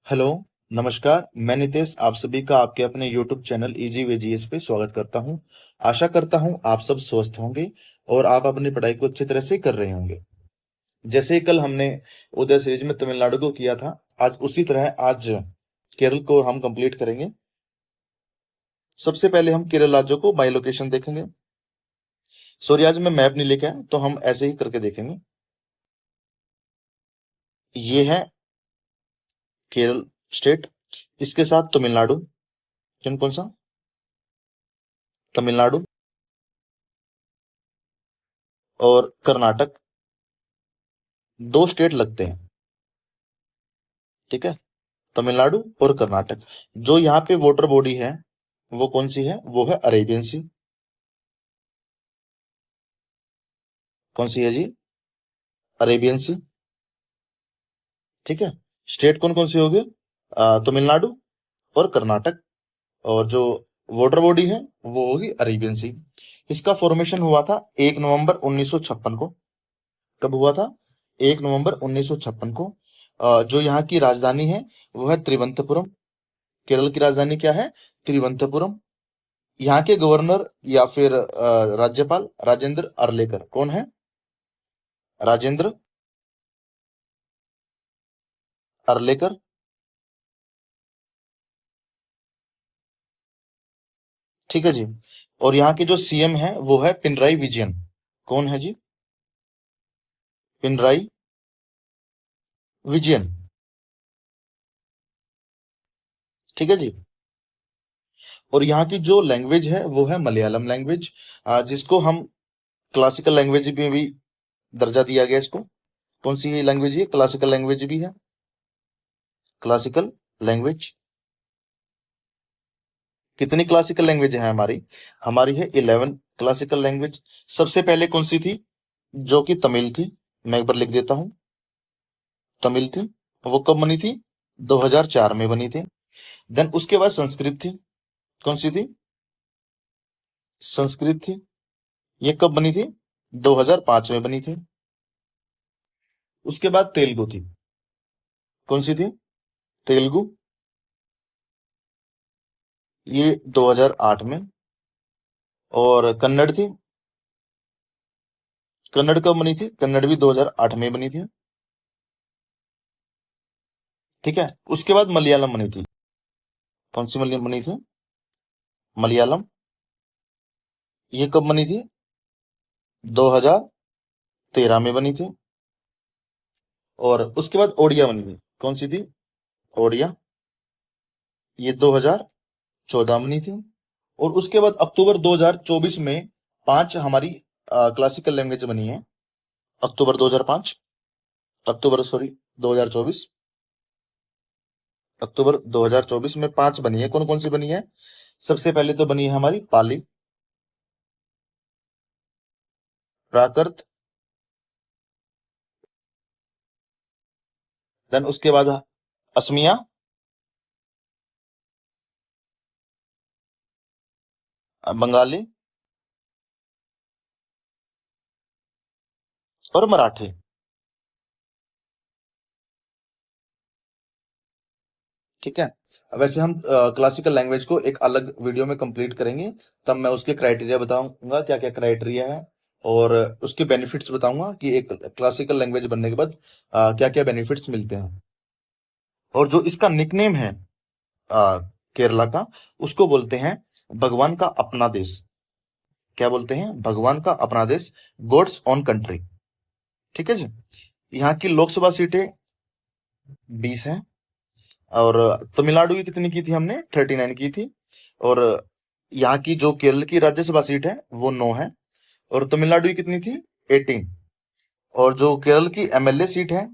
Hello, नमस्कार। मैं नितेश आप सभी का आपके अपने YouTube channel easy way GS पे स्वागत करता हूं। आशा करता हूं आप सब स्वस्थ होंगे और आप अपनी पढ़ाई को अच्छी तरह से कर रहे होंगे। जैसे ही कल हमने उदय सीरीज में तमिलनाडु को किया था, आज उसी तरह आज केरल को हम कंप्लीट करेंगे। सबसे पहले हम केरल राज्यों को बाई लोकेशन देखेंगे। सॉरी, आज मैं मैप नहीं लेके आया, तो हम ऐसे ही करके देखेंगे। ये है केरल स्टेट, इसके साथ तमिलनाडु। कौन कौन सा? तमिलनाडु और कर्नाटक, दो स्टेट लगते हैं। ठीक है, तमिलनाडु और कर्नाटक। जो यहाँ पे वाटर बॉडी है वो कौन सी है? वो है अरेबियन सी। कौन सी है जी? अरेबियन सी। ठीक है। स्टेट कौन कौन सी होगी? तमिलनाडु और कर्नाटक। और जो वाटर बॉडी है वो होगी अरेबियन सी। इसका फॉर्मेशन हुआ था 1 नवंबर 1956 को। कब हुआ था? 1 नवंबर 1956 को। जो यहाँ की राजधानी है वो है त्रिवंतपुरम। केरल की राजधानी क्या है? त्रिवंतपुरम। यहाँ के गवर्नर या फिर राज्यपाल राजेंद्र अर्लेकर। कौन है? राजेंद्र अर्लेकर। ठीक है जी। और यहाँ के जो सीएम है वो है पिनराई विजयन। कौन है जी? पिनराई विजयन। ठीक है जी। और यहाँ की जो लैंग्वेज है वो है मलयालम लैंग्वेज, जिसको हम क्लासिकल लैंग्वेज में भी दर्जा दिया गया इसको। कौन सी लैंग्वेज है? क्लासिकल लैंग्वेज भी है। Classical language. कितनी क्लासिकल लैंग्वेज है हमारी? हमारी है 11 क्लासिकल लैंग्वेज। सबसे पहले कौन सी थी? जो कि तमिल थी। मैं एक बार लिख देता हूँ। तमिल थी। वो कब बनी थी? 2004 में बनी थी। देन उसके बाद संस्कृत थी। कौन सी थी? संस्कृत थी। ये कब बनी थी? 2005 में बनी थी। उसके बाद तेलुगु थी। कौन सी थी? तेलुगु। ये 2008 में। और कन्नड़ थी। कन्नड़ कब बनी थी? कन्नड़ भी 2008 में बनी थी। ठीक है। उसके बाद मलयालम बनी थी। कौन सी मलयालम बनी थी? मलयालम। ये कब बनी थी? 2013 में बनी थी। और उसके बाद ओडिया बनी थी। कौन सी थी? ओडिया। ये 2014 बनी थी। और उसके बाद अक्टूबर 2024 में पांच हमारी क्लासिकल लैंग्वेज बनी है। अक्टूबर 2005, अक्टूबर सॉरी 2024, अक्टूबर 2024 में पांच बनी है। कौन कौन सी बनी है? सबसे पहले तो बनी है हमारी पाली, प्राकृत, देन उसके बाद असमिया, बंगाली और मराठी। ठीक है। वैसे हम क्लासिकल लैंग्वेज को एक अलग वीडियो में कंप्लीट करेंगे, तब मैं उसके क्राइटेरिया बताऊंगा, क्या क्या क्राइटेरिया है, और उसके बेनिफिट्स बताऊंगा कि एक क्लासिकल लैंग्वेज बनने के बाद क्या क्या बेनिफिट्स मिलते हैं। और जो इसका निकनेम है आ, केरला का, उसको बोलते हैं भगवान का अपना देश। क्या बोलते हैं? भगवान का अपना देश, गॉड्स ओन कंट्री। ठीक है जी। यहाँ की लोकसभा सीटें 20 हैं। और तमिलनाडु की कितनी की थी हमने? 39 की थी। और यहाँ की जो केरल की राज्यसभा सीट है वो 9 है। और तमिलनाडु की कितनी थी? 18। और जो केरल की एमएलए सीट है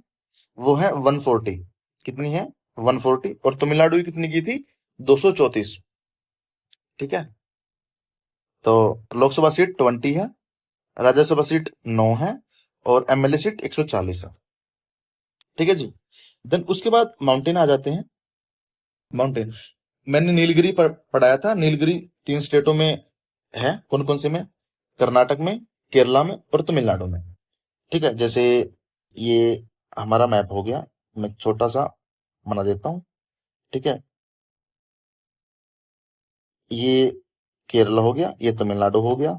वो है 140। कितनी है? 140। और तमिलनाडु की कितनी की थी? 234। ठीक है। तो लोकसभा सीट 20 है, राज्यसभा सीट 9 है, और एमएलए सीट 140 है। ठीक है जी। देन उसके बाद माउंटेन आ जाते हैं। माउंटेन, मैंने नीलगिरी पढ़ाया था। नीलगिरी 3 स्टेटों में है। कौन कौन से में? कर्नाटक में, केरला में और तमिलनाडु में। ठीक है। जैसे ये हमारा मैप हो गया, मैं छोटा सा बना देता हूँ। ठीक है, ये केरला हो गया, ये तमिलनाडु हो गया,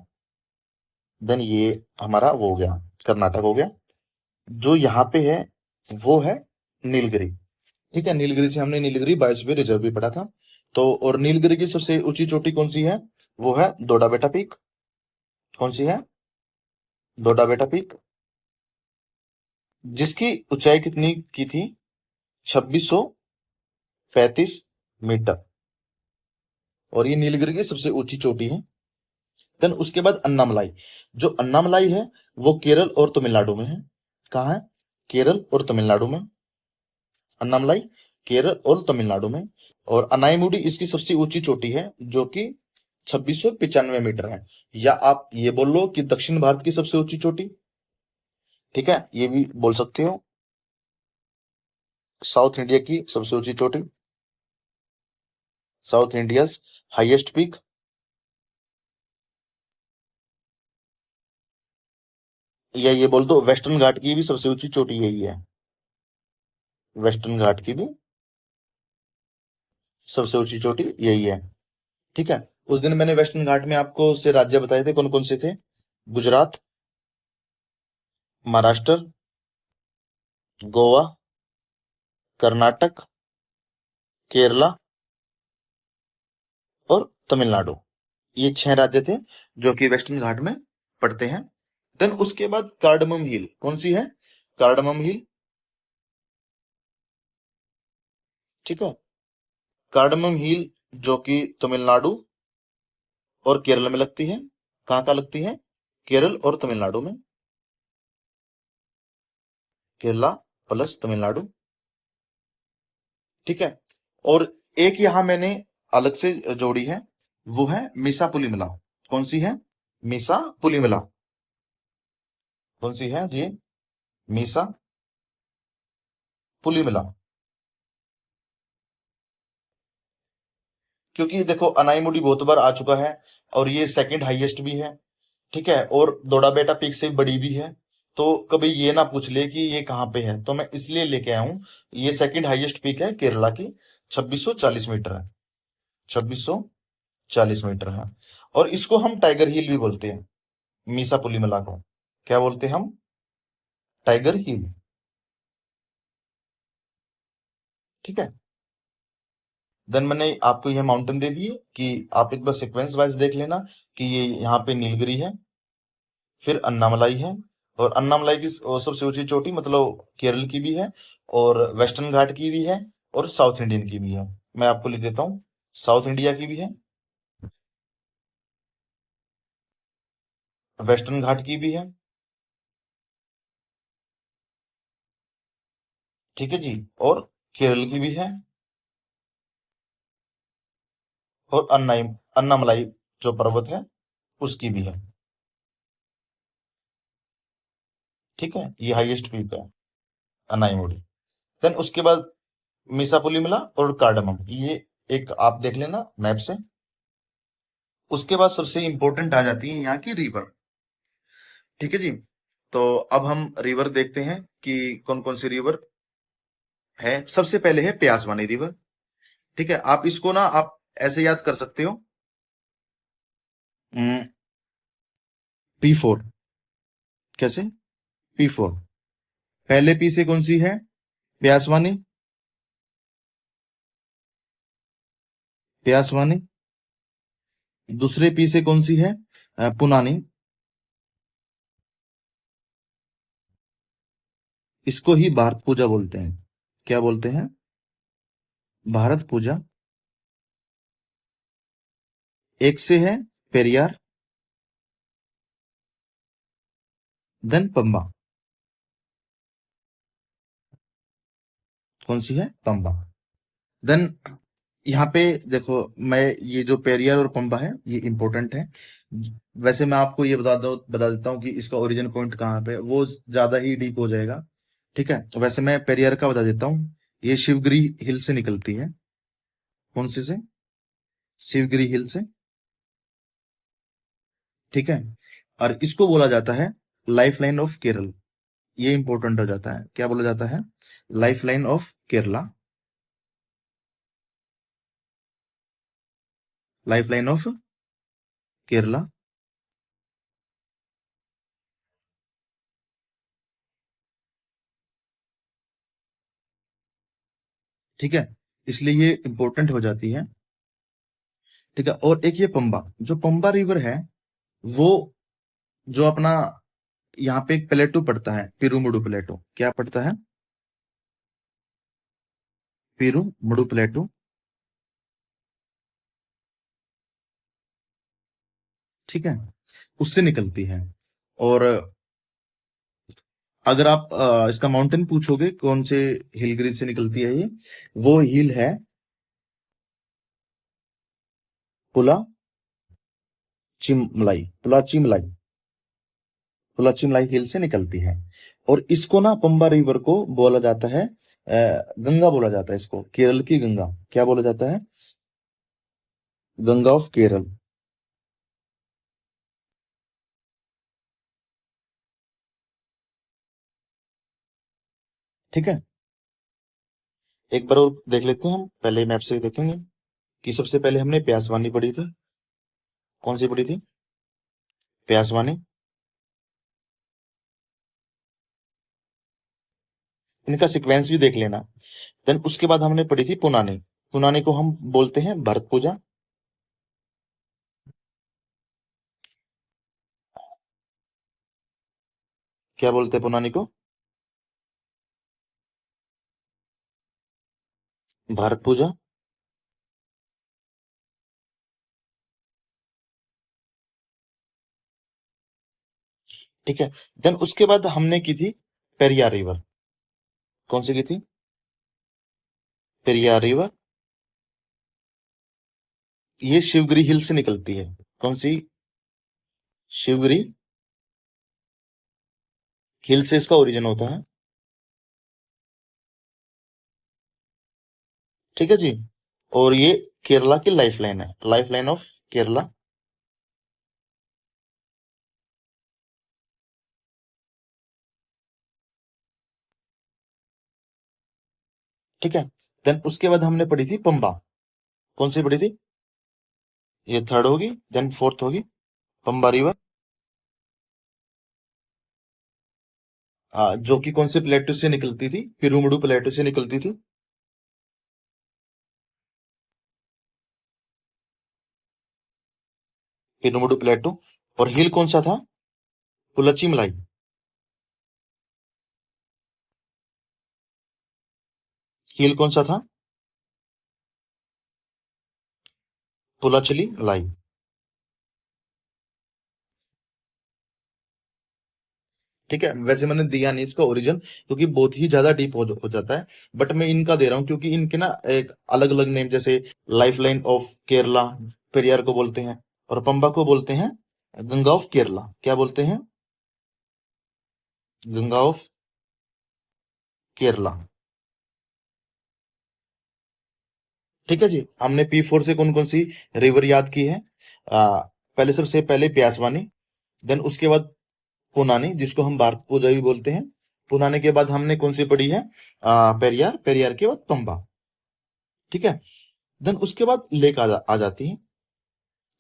देन ये हमारा वो हो गया कर्नाटक हो गया। जो यहाँ पे है वो है नीलगिरी। ठीक है, नीलगिरी से हमने नीलगिरी बायोस्फीयर रिजर्व भी पढ़ा था। तो और नीलगिरी की सबसे ऊंची चोटी कौन सी है? वो है दोडा बेटा पीक। कौन सी है? दोडा बेटा पीक, जिसकी ऊंचाई कितनी की थी? 2635 मीटर। और ये नीलगिरी की सबसे ऊंची चोटी है। देन उसके बाद अन्नामलाई। जो अन्नामलाई है वो केरल और तमिलनाडु में है। कहाँ है? केरल और तमिलनाडु में। अन्नामलाई केरल और तमिलनाडु में। और अनाईमुडी इसकी सबसे ऊंची चोटी है, जो कि 2695 मीटर है। या आप ये बोल लो कि दक्षिण भारत की सबसे ऊंची चोटी। ठीक है, ये भी बोल सकते हो। साउथ इंडिया की सबसे ऊंची चोटी, साउथ इंडिया हाईएस्ट पीक। या ये बोल दो वेस्टर्न घाट की भी सबसे ऊंची चोटी यही है। वेस्टर्न घाट की भी सबसे ऊंची चोटी यही है। ठीक है, उस दिन मैंने वेस्टर्न घाट में आपको से राज्य बताए थे, कौन कौन से थे? गुजरात, महाराष्ट्र, गोवा, कर्नाटक, केरला और तमिलनाडु। ये 6 राज्य थे जो कि वेस्टर्न घाट में पड़ते हैं। देन उसके बाद कार्डमम हिल, कौन सी है? कार्डमम हिल। ठीक है, कार्डमम हिल जो कि तमिलनाडु और केरल में लगती है। कहाँ कहाँ लगती है? केरल और तमिलनाडु में। केरला प्लस तमिलनाडु। ठीक है, और एक यहां मैंने अलग से जोड़ी है, वो है मीसा पुलिमला। कौन सी है? मीसा पुलिमला। कौन सी है ये? मीसा पुलिमला। क्योंकि देखो अनाईमुडी बहुत बार आ चुका है और ये सेकंड हाईएस्ट भी है। ठीक है, और दोड़ा बेटा पीक से बड़ी भी है। तो कभी ये ना पूछ ले कि ये कहाँ पे है, तो मैं इसलिए लेके आया हूँ। ये सेकंड हाईएस्ट पीक है केरला की, 2640 मीटर है। 2640 मीटर है। और इसको हम टाइगर हिल भी बोलते हैं, मीसा पुलिमला को। क्या बोलते हैं हम? टाइगर हिल। ठीक है, देन मैंने आपको यह माउंटेन दे दिए कि आप एक बार सीक्वेंस वाइज देख लेना कि ये यहाँ पे नीलगिरी है, फिर अन्नामलाई है। और अन्नामलाई की सबसे ऊंची चोटी मतलब केरल की भी है, और वेस्टर्न घाट की भी है, और साउथ इंडियन की भी है। मैं आपको लिख देता हूँ, साउथ इंडिया की भी है, वेस्टर्न घाट की भी है। ठीक है जी, और केरल की भी है, और अन्नामलाई जो पर्वत है उसकी भी है। ठीक है, ये हाईएस्ट पीक है अनाईमुड़ी। देन उसके बाद मिसापुलिमला और कार्डमम, ये एक आप देख लेना मैप से। उसके बाद सबसे इंपॉर्टेंट आ जाती है यहाँ की रिवर। ठीक है जी, तो अब हम रिवर देखते हैं कि कौन कौन सी रिवर है। सबसे पहले है प्यासवानी रिवर। ठीक है, आप इसको ना आप ऐसे याद कर सकते हो, P4। कैसे? P4। पहले पी से कौन सी है? प्यासवानी। प्यासवानी। दूसरे पी से कौन सी है? पुनानी। इसको ही भारत पूजा बोलते हैं। क्या बोलते हैं? भारत पूजा। एक से है पेरियार, देन पंबा। कौन सी है? पंबा। देन यहाँ पे देखो, मैं ये जो पेरियार और पंबा है ये इंपॉर्टेंट है। वैसे मैं आपको ये बता देता हूँ कि इसका ओरिजिन पॉइंट कहाँ पे है, वो ज्यादा ही डीप हो जाएगा। ठीक है, वैसे मैं पेरियार का बता देता हूँ। ये शिवगिरी हिल से निकलती है। कौन सी से? शिवगिरी हिल से। ठीक है, और इसको बोला जाता है लाइफ लाइन ऑफ केरल। ये इंपॉर्टेंट हो जाता है, क्या बोला जाता है? Life line of Kerala. Life line of Kerala. ठीक है, इसलिए ये इंपॉर्टेंट हो जाती है। ठीक है, और एक ये पंबा, जो पंबा रिवर है, वो जो अपना यहाँ पे एक प्लेटो पड़ता है, पिरुमुडु प्लेटो, क्या पड़ता है? पिरुमुडु प्लेटो। ठीक है, उससे निकलती है। और अगर आप इसका माउंटेन पूछोगे कौन से हिल ग्रीज से निकलती है ये, वो हिल है पुला चिमलाई, पुला चिमलाई, पुला चिमलाई हिल से निकलती है। और इसको ना पंबा रिवर को बोला जाता है गंगा बोला जाता है इसको, केरल की गंगा, क्या बोला जाता है? गंगा ऑफ केरल। ठीक है, एक बार और देख लेते हैं, हम पहले मैप से देखेंगे कि सबसे पहले हमने प्यासवानी पढ़ी थी। कौन सी पढ़ी थी? प्यासवानी। इनका सीक्वेंस भी देख लेना। देन उसके बाद हमने पढ़ी थी पुनानी। पुनानी को हम बोलते हैं भरत पूजा। क्या बोलते हैं पुनानी को? भारत पूजा। ठीक है, देन उसके बाद हमने की थी पेरियार रिवर। कौन सी की थी? पेरियार रिवर। ये शिवगिरी हिल से निकलती है। कौन सी? शिवगिरी हिल से इसका ओरिजिन होता है। ठीक है जी, और ये केरला की लाइफ लाइन है, लाइफ लाइन ऑफ केरला। ठीक है, देन उसके बाद हमने पढ़ी थी पंबा। कौन सी पढ़ी थी? ये थर्ड होगी, देन फोर्थ होगी पंबा रिवर। जो कि कौन से प्लेटो से निकलती थी? पिरुमुडु प्लेटो से निकलती थी। पिरुमुडु प्लेटो। और हिल कौन सा था? पुलचिमलाई। हिल कौन सा था? पुलाचली लाई। ठीक है, वैसे मैंने दिया नहीं इसका ओरिजिन क्योंकि बहुत ही ज्यादा डीप हो जाता है, बट मैं इनका दे रहा हूँ क्योंकि इनके ना एक अलग अलग नेम, जैसे life line of Kerala Periyar को बोलते हैं, और पंबा को बोलते हैं गंगा ऑफ केरला। क्या बोलते हैं? गंगा ऑफ केरला। ठीक है जी, हमने P4 से कौन कौन सी रिवर याद की है? पहले, सबसे पहले प्यासवानी, देन उसके बाद पुनानी जिसको हम भारत पूजा भी बोलते हैं। पुनानी के बाद हमने कौन सी पढ़ी है? पेरियार, पेरियार के बाद पंबा। ठीक है, देन उसके बाद लेक आ जाती है।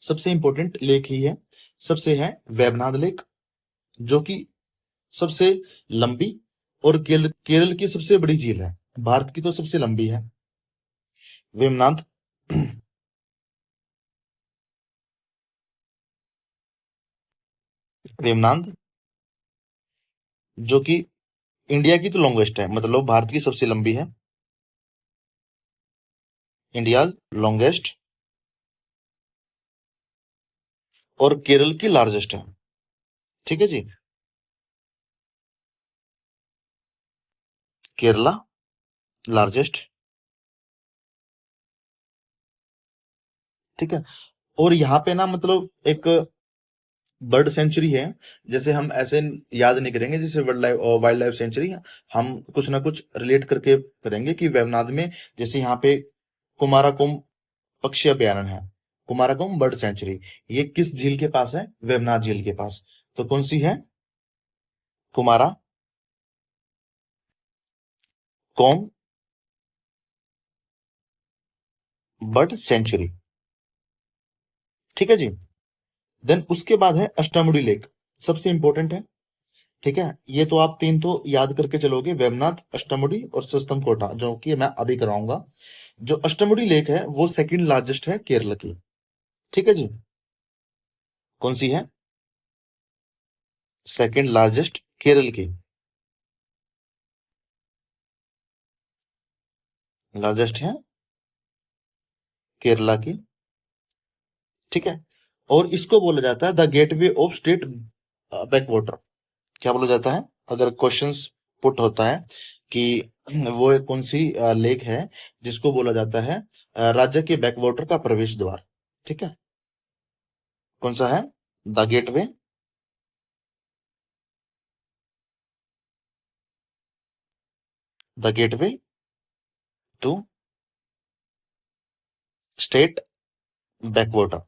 सबसे इंपॉर्टेंट लेक ही है, सबसे है वेवनाद लेक, जो कि सबसे लंबी और केरल की सबसे बड़ी झील है। भारत की तो सबसे लंबी है वेवनाद। वेवनाद, जो कि इंडिया की तो लॉन्गेस्ट है, मतलब भारत की सबसे लंबी है, इंडिया लॉन्गेस्ट, और केरल की लार्जेस्ट है। ठीक है जी, केरला लार्जेस्ट। ठीक है, और यहाँ पे ना मतलब एक बर्ड सेंचुरी है, जैसे हम ऐसे याद नहीं करेंगे जैसे वाइल्ड लाइफ सेंचुरी, हम कुछ ना कुछ रिलेट करके करेंगे कि वेवनाद में, जैसे यहाँ पे कुमाराकोम पक्षी अभयारण्य है, कुमाराकोम बर्ड सेंचुरी, ये किस झील के पास है? वेवनाद झील के पास। तो कौन सी है? कुमारा कोम बर्ड सेंचुरी। ठीक है जी। देन उसके बाद है अष्टामुडी लेक, सबसे इंपॉर्टेंट है। ठीक है, ये तो आप तीन तो याद करके चलोगे, वेमनाथ, अष्टामुडी और सस्तम कोटा, जो कि मैं अभी कराऊंगा। जो अष्टामुडी लेक है वो सेकंड लार्जेस्ट है केरला की। ठीक है जी। कौन सी है? सेकंड लार्जेस्ट केरल की। लार्जेस्ट है केरला की। ठीक है। और इसको बोला जाता है the gateway of state backwater. क्या बोला जाता है अगर क्वेश्चंस पुट होता है कि वो एक कौन सी लेक है जिसको बोला जाता है राज्य के बैकवाटर का प्रवेश द्वार? ठीक है, कौन सा है? The gateway, the gateway to state backwater.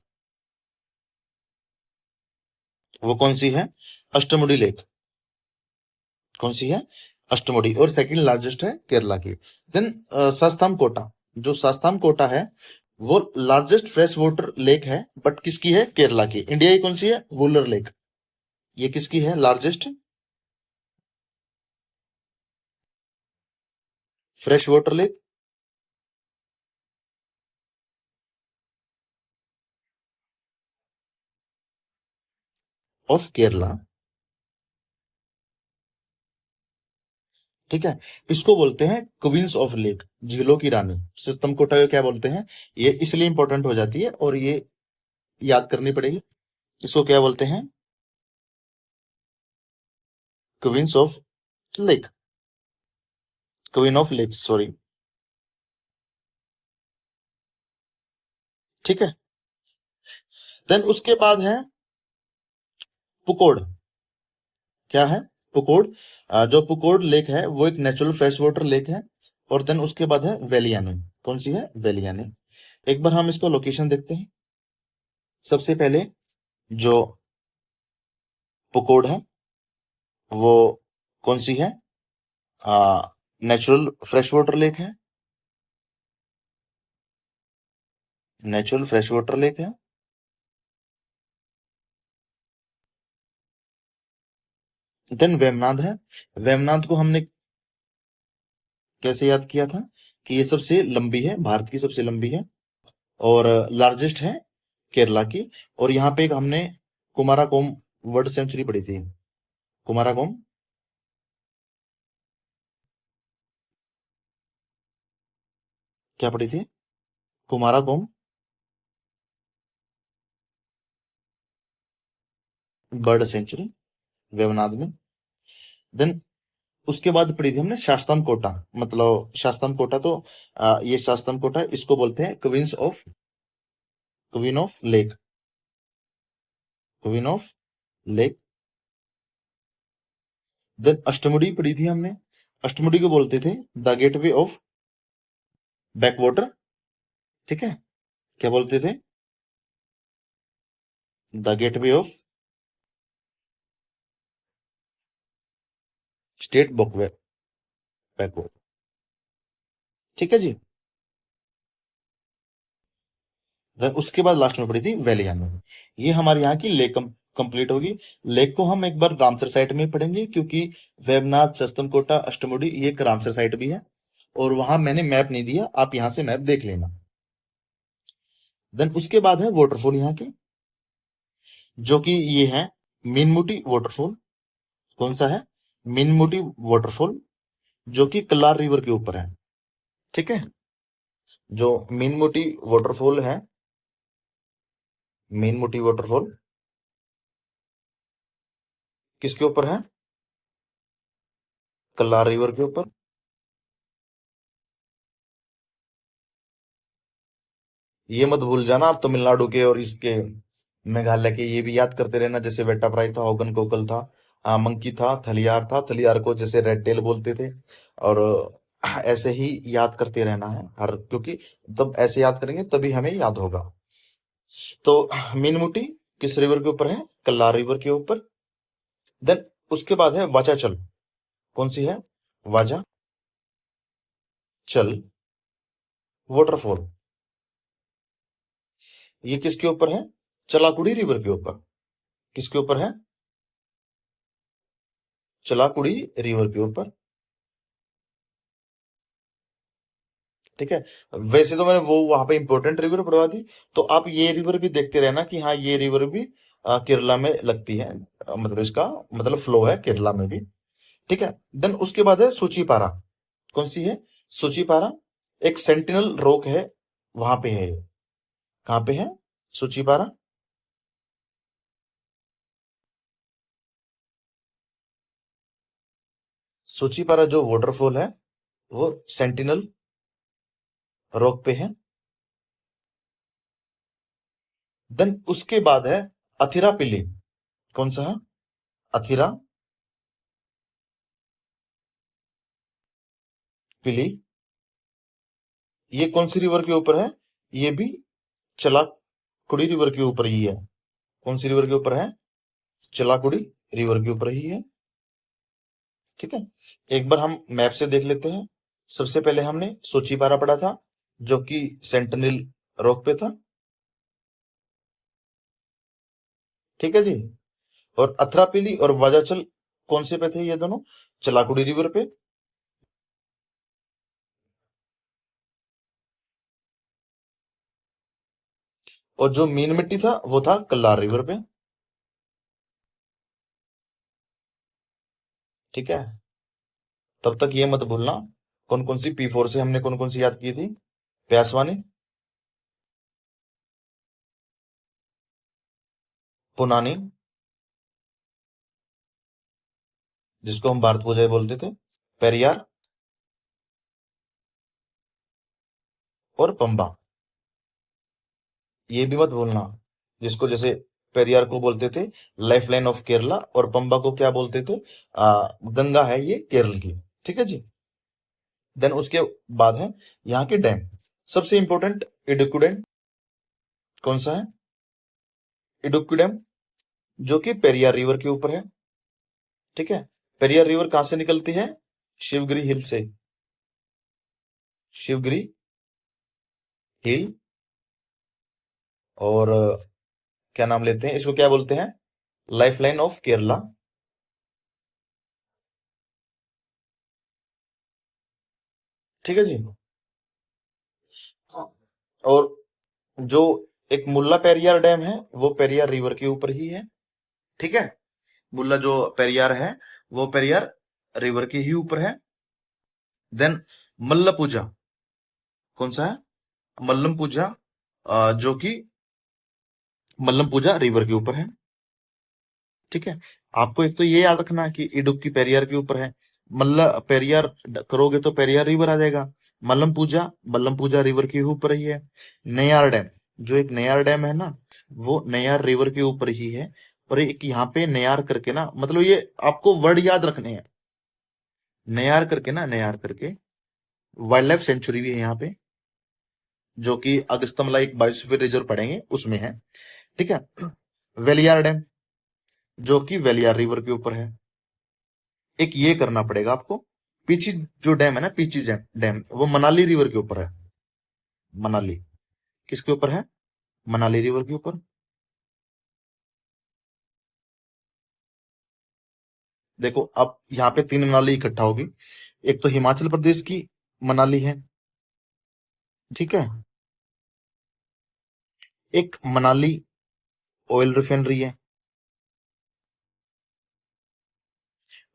वो कौन सी है? अष्टमुडी लेक। कौन सी है? अष्टमुडी, और सेकंड लार्जेस्ट है केरला की। देन सस्ताम कोटा। जो सस्ताम कोटा है वो लार्जेस्ट फ्रेश वाटर लेक है, बट किसकी है? केरला की। इंडिया की कौन सी है? वुलर लेक। ये किसकी है largest fresh water lake? Of Kerala. ठीक है, इसको बोलते हैं क्वींस ऑफ लेक, झीलों की रानी। सस्तम कोटा को क्या बोलते हैं? ये इसलिए इंपॉर्टेंट हो जाती है और ये याद करनी पड़ेगी। इसको क्या बोलते हैं? Queens of lake, queen of lake, sorry. ठीक है। देन उसके बाद है पुकोड। क्या है? पुकोड। जो पुकोड लेक है वो एक नेचुरल फ्रेश वाटर लेक है। और देन उसके बाद है वेलियानी। कौन सी है? वेलियानी। एक बार हम इसको लोकेशन देखते हैं। सबसे पहले जो पुकोड है वो कौन सी है? नेचुरल फ्रेश वाटर लेक है। नेचुरल फ्रेश वाटर लेक है। देन वेमनाथ है। वेमनाथ को हमने कैसे याद किया था कि ये सबसे लंबी है, भारत की सबसे लंबी है और लार्जेस्ट है केरला की। और यहाँ पे एक हमने कुमाराकोम वर्ल्ड सेंचुरी पढ़ी थी। कुमाराकोम, क्या पढ़ी थी? कुमाराकोम बर्ड सेंचुरी वेवनाथ में। देन उसके बाद पढ़ी थी हमने शास्तम कोटा। मतलब शास्तम कोटा तो ये शास्तम कोटा, इसको बोलते हैं queen of lake, queen of lake. Then Ashtamudi पढ़ी थी हमने। अष्टमुडी को बोलते थे द गेटवे ऑफ बैकवाटर। ठीक है, क्या बोलते थे? The gateway of state backwater. ठीक है जी। देन उसके बाद लास्ट में पड़ी थी वेलियानो। ये हमारे यहाँ की लेक कंप्लीट होगी। लेक को हम एक बार रामसर साइट में पढ़ेंगे, क्योंकि वेबनाथ, सस्तम कोटा, अष्टमुडी ये एक रामसर साइट भी है और वहां मैंने मैप नहीं दिया, आप यहाँ से मैप देख लेना। देन उसके बाद है वाटरफॉल यहाँ के, जो कि ये है मीनमुटी वाटरफॉल। कौन सा है? मीनमुटी वाटरफॉल, जो कि कल्लार रिवर के ऊपर है। ठीक है, जो मीनमुटी वाटरफॉल है, मीनमुटी वाटरफॉल किसके ऊपर है? कल्लार रिवर के ऊपर। ये मत भूल जाना आप तमिलनाडु के और इसके मेघालय के, ये भी याद करते रहना। जैसे वेट्टाफ्राई था, होगन कोकल था, मंकी था, थलियार को जैसे रेड टेल बोलते थे। और ऐसे ही याद करते रहना है हर, क्योंकि तब ऐसे याद करेंगे तभी हमें याद होगा। तो मीनमुटी किस रिवर के ऊपर है? कल्लार रिवर के ऊपर। देन उसके बाद है वाचाचल। कौन सी है? वाजा चल वाटरफॉल। ये किसके ऊपर है? चलाकुड़ी रिवर के ऊपर। किसके ऊपर है? चलाकुड़ी रिवर के ऊपर। ठीक है। वैसे तो मैंने वो वहां पे इंपॉर्टेंट रिवर पढ़वा दी, तो आप ये रिवर भी देखते रहना कि हाँ ये रिवर भी केरला में लगती है, मतलब इसका मतलब फ्लो है केरला में भी। ठीक है। देन उसके बाद है सूचीपारा। कौन सी है? सूचीपारा। एक सेंटिनल रॉक है, वहां पे है ये। कहाँ पे है? सूचीपारा। सूचीपारा जो वाटरफॉल है वो सेंटिनल रॉक पे है। देन उसके बाद है अथिरापिली। कौन सा है? अथिरा पिली। ये कौन सी रिवर के ऊपर है? ये भी चलाकुड़ी रिवर के ऊपर ही है। कौन सी रिवर के ऊपर है? चलाकुड़ी रिवर के ऊपर ही है। ठीक है। एक बार हम मैप से देख लेते हैं। सबसे पहले हमने सोचीपारा पढ़ा था, जो कि सेंटिनल रॉक पे था। ठीक है जी। और अथरापिली और वाजाचल कौन से पे थे? ये दोनों चलाकुड़ी रिवर पे। और जो मीन मिट्टी था वो था कल्लार रिवर पे। ठीक है। तब तक ये मत भूलना कौन कौन सी P4 से हमने कौन कौन सी याद की थी। प्यासवानी, पुनानी, जिसको हम भारत पूजा बोलते थे, पेरियार और पंबा। ये भी मत भूलना, जिसको जैसे पेरियार को बोलते थे लाइफ लाइन ऑफ केरला, और पंबा को क्या बोलते थे? गंगा है ये केरल की। ठीक है जी। देन उसके बाद है यहाँ के डैम। सबसे इंपॉर्टेंट इडुक्कू डैम। कौन सा है? इडुक्कू डैम, जो कि पेरियार रिवर के ऊपर है। ठीक है। पेरियार रिवर कहां से निकलती है? शिवगिरी हिल से। शिवगिरी हिल। और क्या नाम लेते हैं इसको, क्या बोलते हैं? Life line of Kerala. ठीक है जी। और जो एक मुल्ला पेरियार डैम है वो पेरियार रिवर के ऊपर ही है। ठीक है। मुल्ला जो पेरियार है वो पेरियार रिवर के ही ऊपर है। देन मल्लपुजा। कौन सा है? मल्लम पूजा, जो कि मल्लम पूजा रिवर के ऊपर है। ठीक है। आपको एक तो ये याद रखना है कि इडुक्की पेरियार के ऊपर है। मल्ला पेरियार करोगे तो पेरियार रिवर आ जाएगा। मल्लम पूजा रिवर के ऊपर ही है। नयार डैम, जो एक नयार डैम है ना, वो नयार रिवर के ऊपर ही है। और एक यहाँ पे नयार करके ना, मतलब ये आपको वर्ड याद रखने हैं। नयार करके ना, नयार करके वाइल्ड लाइफ सेंचुरी भी है यहाँ पे, जो कि अगस्तमला एक बायोस्फीयर रिजर्व पढ़ेंगे उसमें है। ठीक है। वेलियार डैम, जो कि वेलियार रिवर के ऊपर है। एक ये करना पड़ेगा आपको, पीछी जो डैम है ना, पीछी डैम डैम वो मनाली रिवर के ऊपर है। मनाली किसके ऊपर है? मनाली रिवर के ऊपर। देखो अब यहाँ पे तीन मनाली इकट्ठा होगी। एक तो हिमाचल प्रदेश की मनाली है। ठीक है। एक मनाली ऑयल रिफाइनरी है।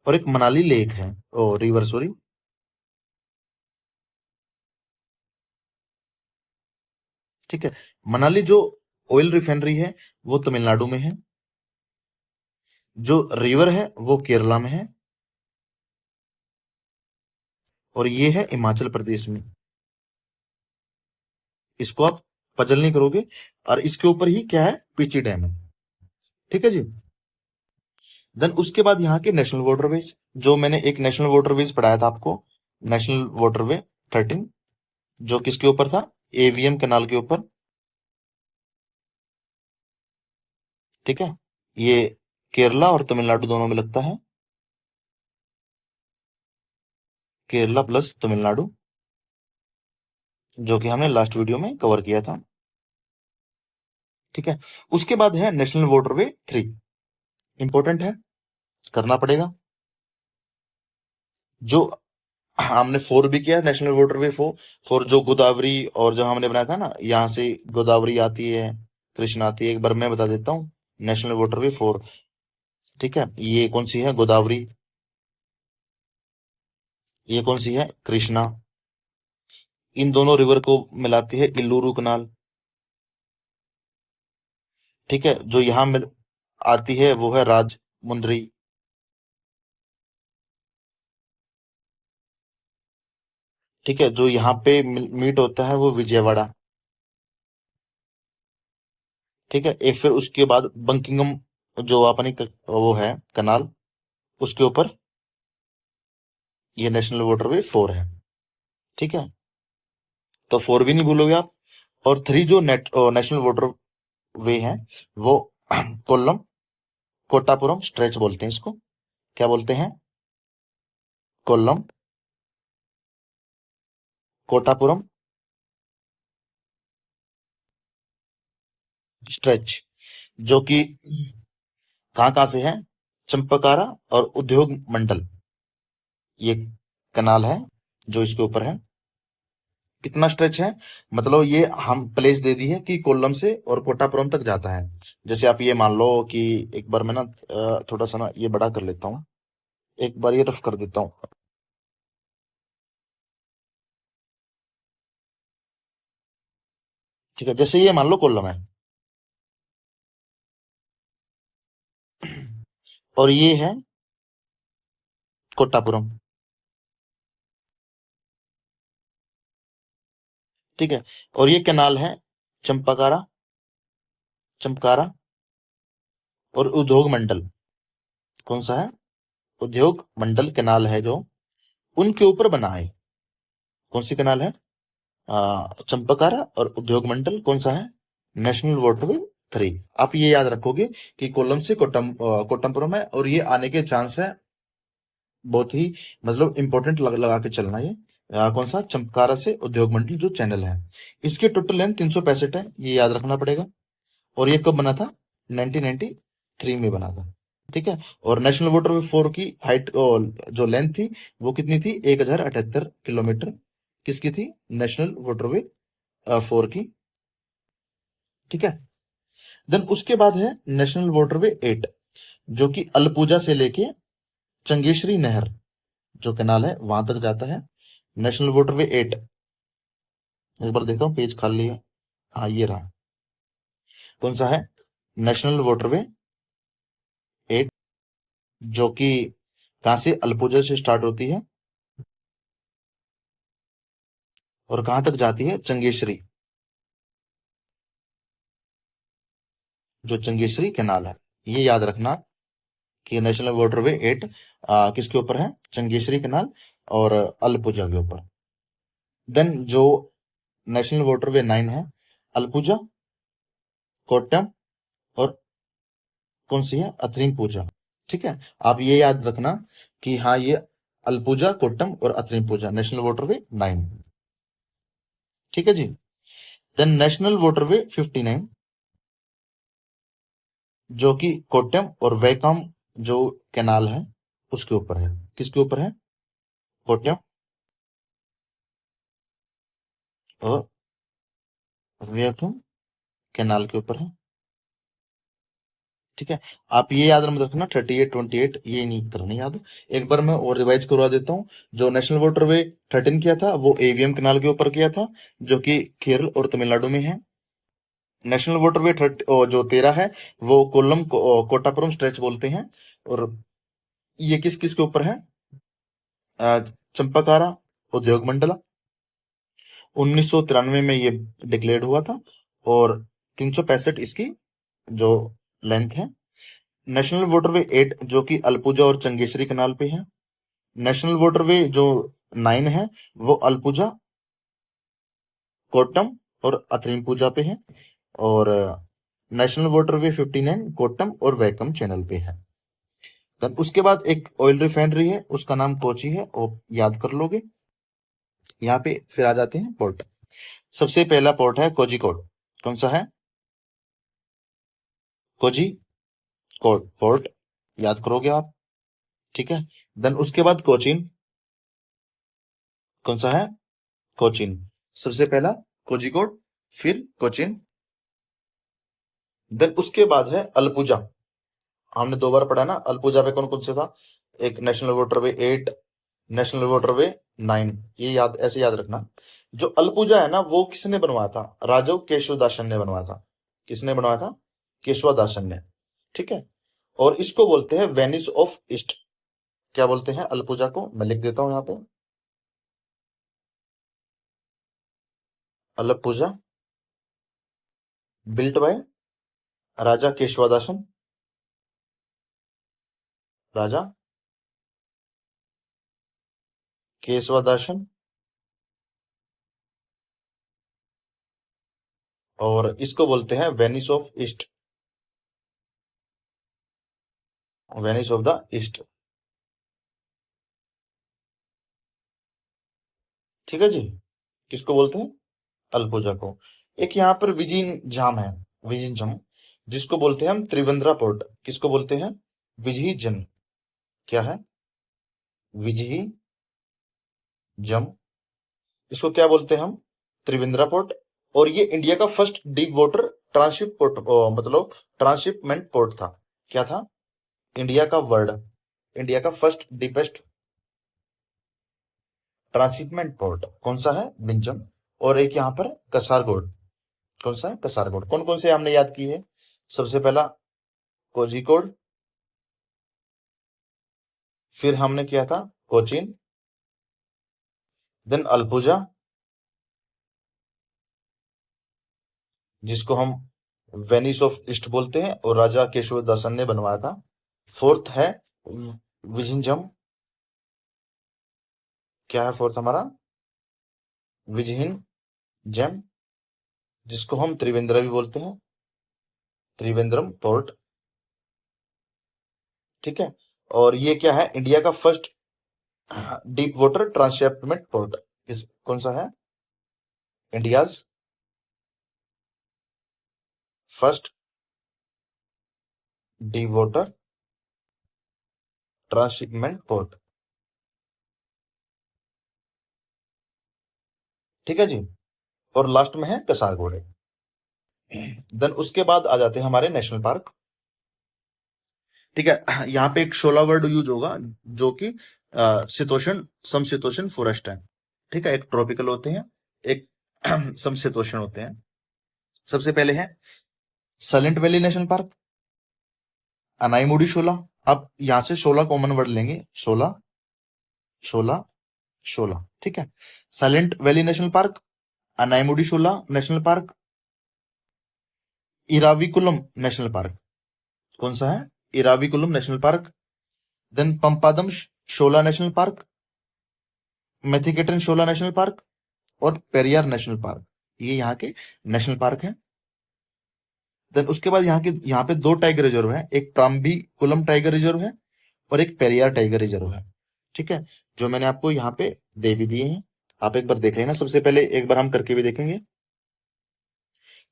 और एक मनाली लेक है, ओ रिवर सॉरी। ठीक है। मनाली जो ऑयल रिफाइनरी है वो तमिलनाडु में है। जो रिवर है वो केरला में है। और ये है हिमाचल प्रदेश में। इसको आप पजल नहीं करोगे। और इसके ऊपर ही क्या है? पीची डैम है। ठीक है जी। देन उसके बाद यहाँ के नेशनल वाटरवेज, जो मैंने एक नेशनल वाटरवेज पढ़ाया था आपको, नेशनल वाटरवे 13, जो किसके ऊपर था? एवीएम कैनाल के ऊपर। ठीक है। ये केरला और तमिलनाडु दोनों में लगता है। केरला प्लस तमिलनाडु, जो कि हमने लास्ट वीडियो में कवर किया था। ठीक है। उसके बाद है नेशनल वाटरवे 3, इंपॉर्टेंट है, करना पड़ेगा। जो हमने 4 भी किया, नेशनल वाटरवे 4 जो गोदावरी और जो हमने बनाया था ना, यहाँ से गोदावरी आती है, कृष्णा आती है, एक बार मैं बता देता हूँ। नेशनल वाटरवे 4, ठीक है, ये कौन सी है? गोदावरी। ये कौन सी है? कृष्णा। इन दोनों रिवर को मिलाती है इल्लूरू कनाल। ठीक है, जो यहाँ मिल आती है वो है राजमुंद्री। ठीक है, जो यहाँ पे मीट होता है वो विजयवाड़ा। ठीक है, एक फिर उसके बाद बंकिंगम, जो अपनी वो है कनाल, उसके ऊपर ये नेशनल वाटरवे 4 है। ठीक है, तो 4 भी नहीं भूलोगे आप। और 3 जो नेशनल वाटर वे है वो कोल्लम कोट्टापुरम स्ट्रेच बोलते हैं इसको। क्या बोलते हैं? कोल्लम कोट्टापुरम स्ट्रेच, जो कि कहाँ कहाँ से है? चंपकारा और उद्योग मंडल, ये कनाल है जो इसके ऊपर है। कितना स्ट्रेच है? मतलब ये हम प्लेस दे दी है कि कोल्लम से और कोट्टापुरम तक जाता है। जैसे आप ये मान लो कि एक बार मैं ना थोड़ा सा ना ये बड़ा कर लेता हूँ, एक बार ये रफ कर देता हूँ। ठीक है, जैसे ये मान लो कोल्लम है और ये है कोट्टापुरम। ठीक है, और ये कैनाल है चंपाकारा, चंपकारा और उद्योग मंडल। कौन सा है? उद्योग मंडल कैनाल है जो उनके ऊपर बना है। कौन सी कैनाल है? चंपाकारा और उद्योग मंडल कौन सा है? National waterway 3। आप ये याद रखोगे कि कोल्लम से कोट्टमपुरम है, और ये आने के चांस है बहुत ही, मतलब इंपॉर्टेंट लगा के चलना ये। कौन सा? चंपाकारा से उद्योग मंडल जो चैनल है, इसके टोटल लेंथ 365 है, ये याद रखना पड़ेगा। और ये कब बना था? 1993 में बना था। ठीक है, और नेशनल वाटरवे 4 की हाइट, जो लेंथ थी वो कितनी थी? 1078 किलोमीटर। किसकी थी? नेशनल वाटरवे 4 की। ठीक है, देन उसके बाद है नेशनल वाटरवे 8, जो कि अलपुजा से लेके चंगेश्वरी नहर जो कैनाल है वहां तक जाता है। नेशनल वाटरवे 8, एक बार देखता हूँ पेज खाली है। हाँ, ये रहा। कौन सा है? नेशनल वाटरवे 8, जो कि कहाँ से? अल्पुजा से स्टार्ट होती है और कहाँ तक जाती है? चंगेश्वरी, जो चंगेश्वरी कैनाल है। ये याद रखना कि नेशनल वाटरवे 8 किसके ऊपर है? चंगेश्वरी कैनाल और अल्पुजा के ऊपर। देन जो नेशनल वाटरवे 9 है, अल्पुजा, कोट्टम और कौन सी है? अथरिम पूजा। ठीक है, आप ये याद रखना कि हाँ, ये अल्पुजा, कोट्टम और अथरिम पूजा नेशनल वाटरवे 9। ठीक है जी। देन नेशनल वाटरवे 59, जो कि कोट्टम और वैकम जो कैनाल है उसके ऊपर है। किसके ऊपर है? कोट्टम और वैकम कैनाल के ऊपर है। ठीक है, आप ये याद मत रखना 38 28, ये नहीं करना याद। एक बार मैं और रिवाइज करवा देता हूँ। जो नेशनल वाटरवे 13 किया था वो एवीएम कैनाल के ऊपर किया था, जो कि केरल और तमिलनाडु में है। नेशनल वाटरवे जो 13 है वो कोल्लम कोट्टापुरम स्ट्रेच बोलते हैं। और ये किस किस के ऊपर है? चंपाकारा उद्योग मंडला, 1993 में ये डिक्लेयर्ड हुआ था, और 365 इसकी जो लेंथ है। नेशनल वाटरवे 8, जो कि अल्पुजा और चंगेश्वरी कनाल पे है। नेशनल वाटरवे जो 9 है वो अल्पुजा, कोट्टम और अथरीम पूजा पे है। और नेशनल वाटरवे 59 कोट्टम और वैकम चैनल पे है। तब उसके बाद एक ऑयल रिफाइनरी है, उसका नाम कोची है, वो याद कर लोगे। यहाँ पे फिर आ जाते हैं पोर्ट। सबसे पहला पोर्ट है कोझिकोड। कौन सा है? कोजी कोड पोर्ट याद करोगे आप, ठीक है। देन उसके बाद कोचिन, कौन सा है, कोचिन, सबसे पहला कोजिकोड, फिर कोचिन। देन उसके बाद है अल्पुजा, हमने 2 बार पढ़ा ना अल्पुजा पे कौन कौन से था, एक नेशनल वाटरवे 8, नेशनल वाटरवे 9, ये याद, ऐसे याद रखना। जो अल्पुजा है ना वो किसने बनवाया था, राजा केशवदासन ने बनवाया था। किसने बनवाया था, केशवदासन ने, ठीक है। और इसको बोलते हैं वेनिस ऑफ ईस्ट, क्या बोलते हैं अल्पुजा को, मैं लिख देता हूं यहाँ पे, अल्पुजा बिल्ट बाय राजा केशवदासन, राजा केशवदासन, और इसको बोलते हैं Venice of east, Venice of the east, ठीक है जी। किसको बोलते हैं, अल्पुजा को। एक यहाँ पर विजिन जाम है, विजिन जम, जिसको बोलते हैं हम त्रिवेंद्रा पोर्ट, किसको बोलते हैं, विजही जम, क्या है, विजही जम, इसको क्या बोलते हैं हम, त्रिवेंद्रा पोर्ट। और ये इंडिया का first deep water transship port, मतलब ट्रांसशिपमेंट पोर्ट था, क्या था, इंडिया का वर्ल्ड, इंडिया का फर्स्ट डीपेस्ट ट्रांसशिपमेंट पोर्ट कौन सा है, विंजम। और एक यहाँ पर कसारगोड, कौन सा है, कसारगोड। कौन कौन से हमने याद किए, सबसे पहला कोझिकोड, फिर हमने किया था कोचिन, देन अल्पुजा जिसको हम वेनिस ऑफ ईस्ट बोलते हैं और राजा केशवदासन ने बनवाया था। फोर्थ है विजिंजम, क्या है फोर्थ हमारा, विजहिन जैम, जिसको हम त्रिवेंद्र भी बोलते हैं, त्रिवेंद्रम पोर्ट, ठीक है। और ये क्या है, इंडिया का first deep water transshipment port, इस कौन सा है, India's first deep water transshipment port, ठीक है जी। और लास्ट में है कसारगोड़े। देन उसके बाद आ जाते हैं हमारे नेशनल पार्क, ठीक है। यहाँ पे एक शोला वर्ड यूज होगा जो कि शीतोष्ण समशीतोष्ण फॉरेस्ट है, ठीक है। एक ट्रॉपिकल होते हैं, एक समशीतोष्ण होते हैं। सबसे पहले है Silent Valley National Park, Anaimudi shola. अब यहां से 16 कॉमन वर्ड लेंगे, 16 शोला, शोला, ठीक है। Silent Valley National Park, Anaimudi shola National Park, Eravikulam National Park, कौन सा है, Eravikulam National Park. Then Pampadum shola National Park, Mathikettan shola National Park, और पेरियार नेशनल पार्क, ये यहाँ के नेशनल पार्क हैं। देन उसके बाद यहाँ पे 2 टाइगर रिजर्व है, एक प्राम्बी कुलम टाइगर रिजर्व है और एक पेरियार टाइगर रिजर्व है, ठीक है। जो मैंने आपको यहाँ पे दे भी दिए हैं, आप एक बार देख लेना। सबसे पहले एक बार हम करके भी देखेंगे।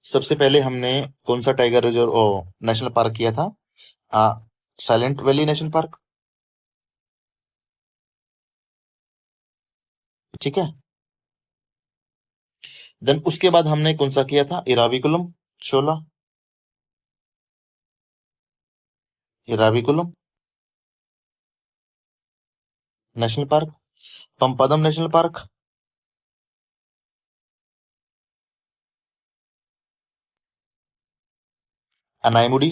सबसे पहले हमने कौन सा टाइगर रिजर्व नेशनल पार्क किया था, साइलेंट वैली नेशनल पार्क, ठीक है। देन उसके बाद हमने कौन सा किया था, Eravikulam shola, Eravikulam National Park, Pampadum National Park, Anaimudi,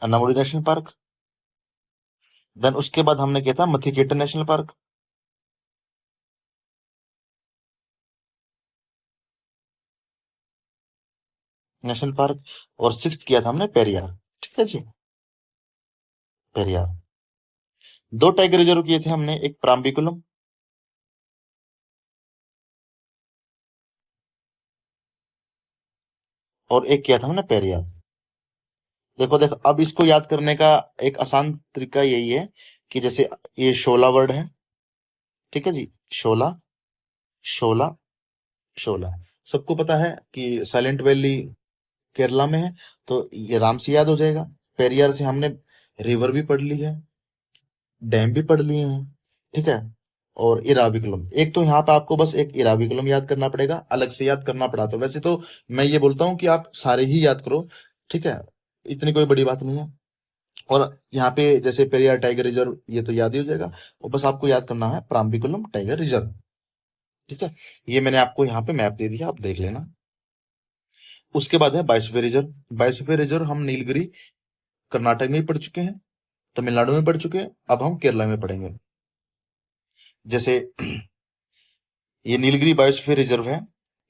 Anamudi National Park. Then उसके बाद हमने किया था Mathikettan National Park, National Park. और सिक्स्थ किया था हमने पेरियार, ठीक है जी, पेरियार। 2 टाइगर रिजर्व किए थे हमने, एक प्राम्बिकुलम और एक किया था हमने पेरियार। देखो देखो, अब इसको याद करने का एक आसान तरीका यही है कि जैसे ये शोला वर्ड है, ठीक है जी, शोला, शोला, शोला। सबको पता है कि साइलेंट वैली केरला में है, तो ये आराम से याद हो जाएगा। पेरियार से हमने रिवर भी पढ़ ली है, डैम भी पढ़ लिए हैं, ठीक है। और इराविकुलम, एक तो यहाँ पे आपको बस एक इराविकुलम याद करना पड़ेगा, अलग से याद करना पड़ा तो वैसे तो मैं ये बोलता हूँ कि आप सारे ही याद करो, ठीक है, इतनी कोई बड़ी बात नहीं है। और यहाँ पे जैसे पेरियार टाइगर रिजर्व ये तो याद ही हो जाएगा, और बस आपको याद करना है प्राम्बिकुलम टाइगर रिजर्व, ठीक है। ये मैंने आपको यहाँ पे मैप दे दिया, आप देख लेना। उसके बाद है बायोस्फीयर रिजर्व। बायोस्फीयर रिजर्व हम नीलगिरी कर्नाटक में ही पढ़ चुके हैं, तमिलनाडु में पढ़ चुके हैं, अब हम केरला में पढ़ेंगे। जैसे ये नीलगिरी बायोस्फीयर रिजर्व है,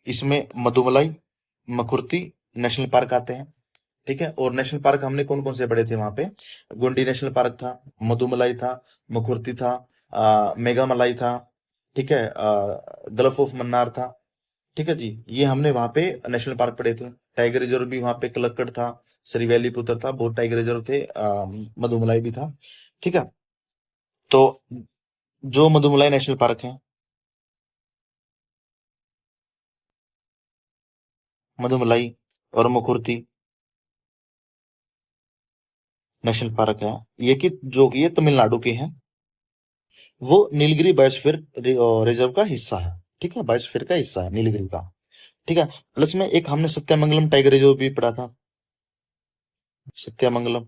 इसमें मधुमलाई, मकुर्ती नेशनल पार्क आते हैं, ठीक है। और नेशनल पार्क हमने कौन कौन से पढ़े थे वहां पे? गुंडी नेशनल पार्क था, मधुमलाई था, मकुर्ती था, मेघामलाई था, ठीक है, गल्फ ऑफ मन्नार था, ठीक है जी। ये हमने वहां पे नेशनल पार्क पढ़े थे। टाइगर रिजर्व भी वहां पे कलक्कड़ था, श्रीवैलीपुत्र था, बहुत टाइगर रिजर्व थे, मधुमलाई भी था, ठीक है। तो जो मधुमलाई नेशनल पार्क है, मधुमलाई और मुकुर्ती नेशनल पार्क है, ये कि जो कि ये तमिलनाडु के हैं, वो नीलगिरी बायोस्फीयर रिजर्व का हिस्सा है, ठीक है, बायोस्फीयर का हिस्सा है नीलगिरी का, ठीक है। प्लस में एक हमने सत्यामंगलम टाइगर रिजर्व भी पढ़ा था, सत्यामंगलम,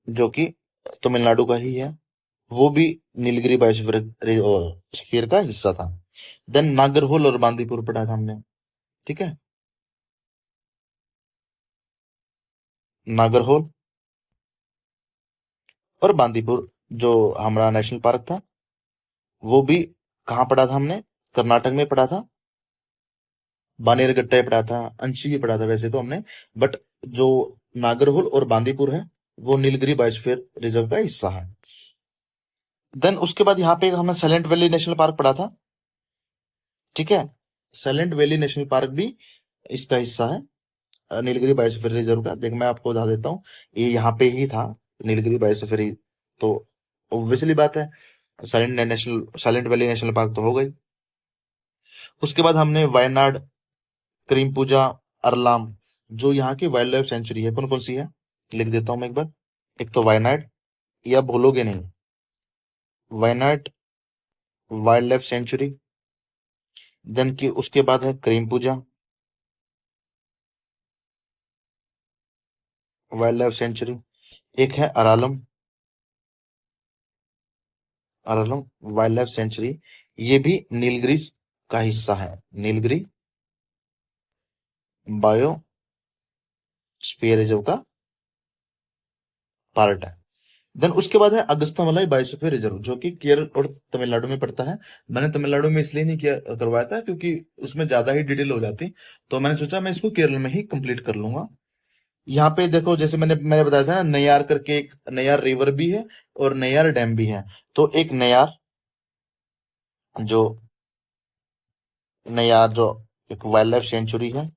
जो कि तमिलनाडु का ही है, वो भी नीलगिरी बायोस्फीयर का हिस्सा था। देन नागरहोल और बांदीपुर पढ़ा था हमने, ठीक है। नागरहोल और बांदीपुर जो हमारा नेशनल पार्क था, वो भी कहाँ पढ़ा था हमने? कर्नाटक में पढ़ा था, बानेरगट्टा पढ़ा था, अंशी भी पढ़ा था वैसे तो हमने, बट जो नागरहोल और बांदीपुर है, वो नीलगिरी बायोस्फीयर रिजर्व का हिस्सा है। देन उसके बाद यहाँ पे हमने साइलेंट वैली नेशनल पार्क पढ़ा था, ठीक है। साइलेंट वैली नेशनल पार्क भी इसका हिस्सा है, नीलगिरी बायोस्फीयर रिजर्व का। देख मैं आपको बता देता हूँ, ये यहाँ पे ही था, नीलगिरी बायोस्फीयर, तो ऑब्वियसली बात है, साइलेंट वैली नेशनल पार्क तो हो गई। उसके बाद हमने वायनाड, करीमपूजा, अरलाम, जो यहाँ की वाइल्ड लाइफ सेंचुरी है, कौन कौन सी है लिख देता हूँ मैं एक बार। एक तो वायनाड, या भूलोगे नहीं, Wayanad wild life sanctuary. Then की उसके बाद है करीमपूजा वाइल्ड लाइफ सेंचुरी। एक है Aralam, Aralam wild life Sanctuary, ये भी नीलगिरी का हिस्सा है, नीलगिरी बायोस्फीयर रिजर्व का पार्ट है। देन उसके बाद है अगस्त्यामलाई बायोस्फीयर रिजर्व, जो कि केरल और तमिलनाडु में पड़ता है। मैंने तमिलनाडु में इसलिए नहीं किया करवाया था क्योंकि उसमें ज्यादा ही डिटेल हो जाती, तो मैंने सोचा मैं इसको केरल में ही कंप्लीट कर लूंगा। यहाँ पे देखो, जैसे मैंने मैंने बताया था ना, नैयार करके एक नैयार रिवर भी है और नैयार डैम भी है। तो एक नैयार, जो नैयार जो एक वाइल्ड लाइफ सेंचुरी है,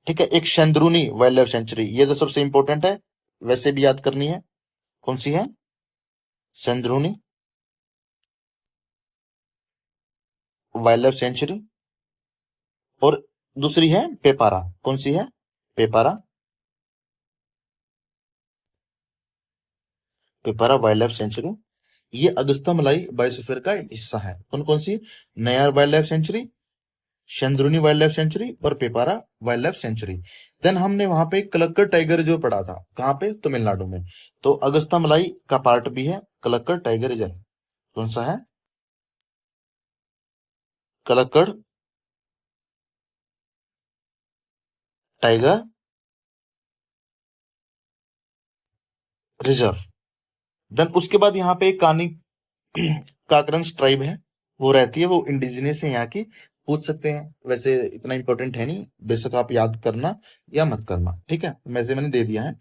ठीक है। एक शेंद्रुनी वाइल्ड लाइफ सेंचुरी, ये तो सबसे इंपॉर्टेंट है, वैसे भी याद करनी है। कौन सी है? Shendurney wild life Sanctuary. और दूसरी है पेपारा, कौन सी है? Peppara, Peppara wild life Sanctuary, ये अगस्त्यामलाई बायोस्फीयर का हिस्सा है। कौन कौन सी? Neyyar wild life Sanctuary, Shendurney wild life Sanctuary और Peppara wild life sanctuary. Then हमने वहां पे कलक्कड़ टाइगर जो पढ़ा था, कहाँ पे? तमिलनाडु में। तो अगस्त्यामलाई का पार्ट भी है कलक्कड़ टाइगर रिजर्व। कौन सा है? Kalakkad tiger reserve. देन उसके बाद यहाँ पे एक कानी काकरंस ट्राइब है, वो रहती है, वो इंडिजिनियस है यहाँ की। पूछ सकते हैं, वैसे इतना इंपॉर्टेंट है नहीं, बेशक आप याद करना या मत करना, ठीक है, वैसे मैंने दे दिया है,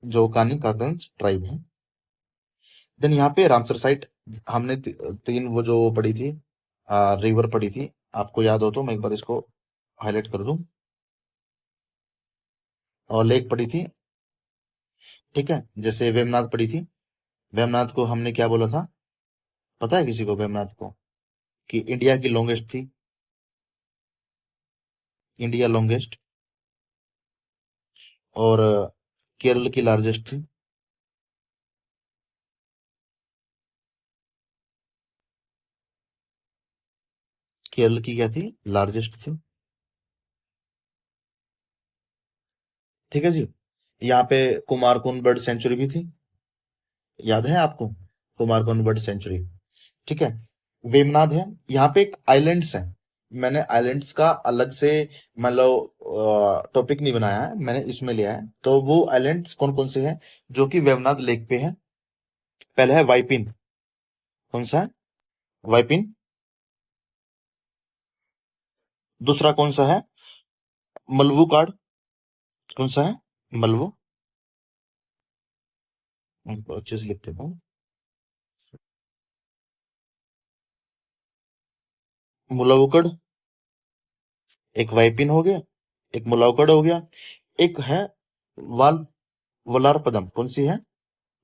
जो कानी काकरंस ट्राइब है। देन यहाँ पे रामसर साइट, हमने तीन वो जो पढ़ी थी, रिवर पढ़ी थी, आपको याद हो तो मैं एक बार इसको हाईलाइट कर दूं। और लेक पढ़ी थी, ठीक है। जैसे वेमनाथ पढ़ी थी, वेमनाथ को हमने क्या बोला था? पता है किसी को वेमनाथ को? कि इंडिया की लॉन्गेस्ट थी, इंडिया लॉन्गेस्ट, और केरल की लार्जेस्ट थी। केरल की क्या थी? लार्जेस्ट थी। ठीक है जी। यहाँ पे कुमारकुंड बर्ड सेंचुरी भी थी, याद है आपको? कुमारकुंड बर्ड सेंचुरी। ठीक है। वेमनाथ है। यहाँ पे एक आइलैंड्स है। मैंने आइलैंड्स का अलग से मतलब टॉपिक नहीं बनाया है, मैंने इसमें लिया है। तो वो आइलैंड्स कौन कौन से हैं जो कि वेमनाथ लेक पे है? पहला है वाइपिन। कौन सा है? वाइपिन। दूसरा कौन सा है? मलवू कार्ड। कौन सा है? मलवू। अच्छे से लिख देता हूँ। मुलावकड़। एक वाइपिन हो गया, एक मुलावकड़ हो गया, एक है वाल वलारपदम। कौन सी है?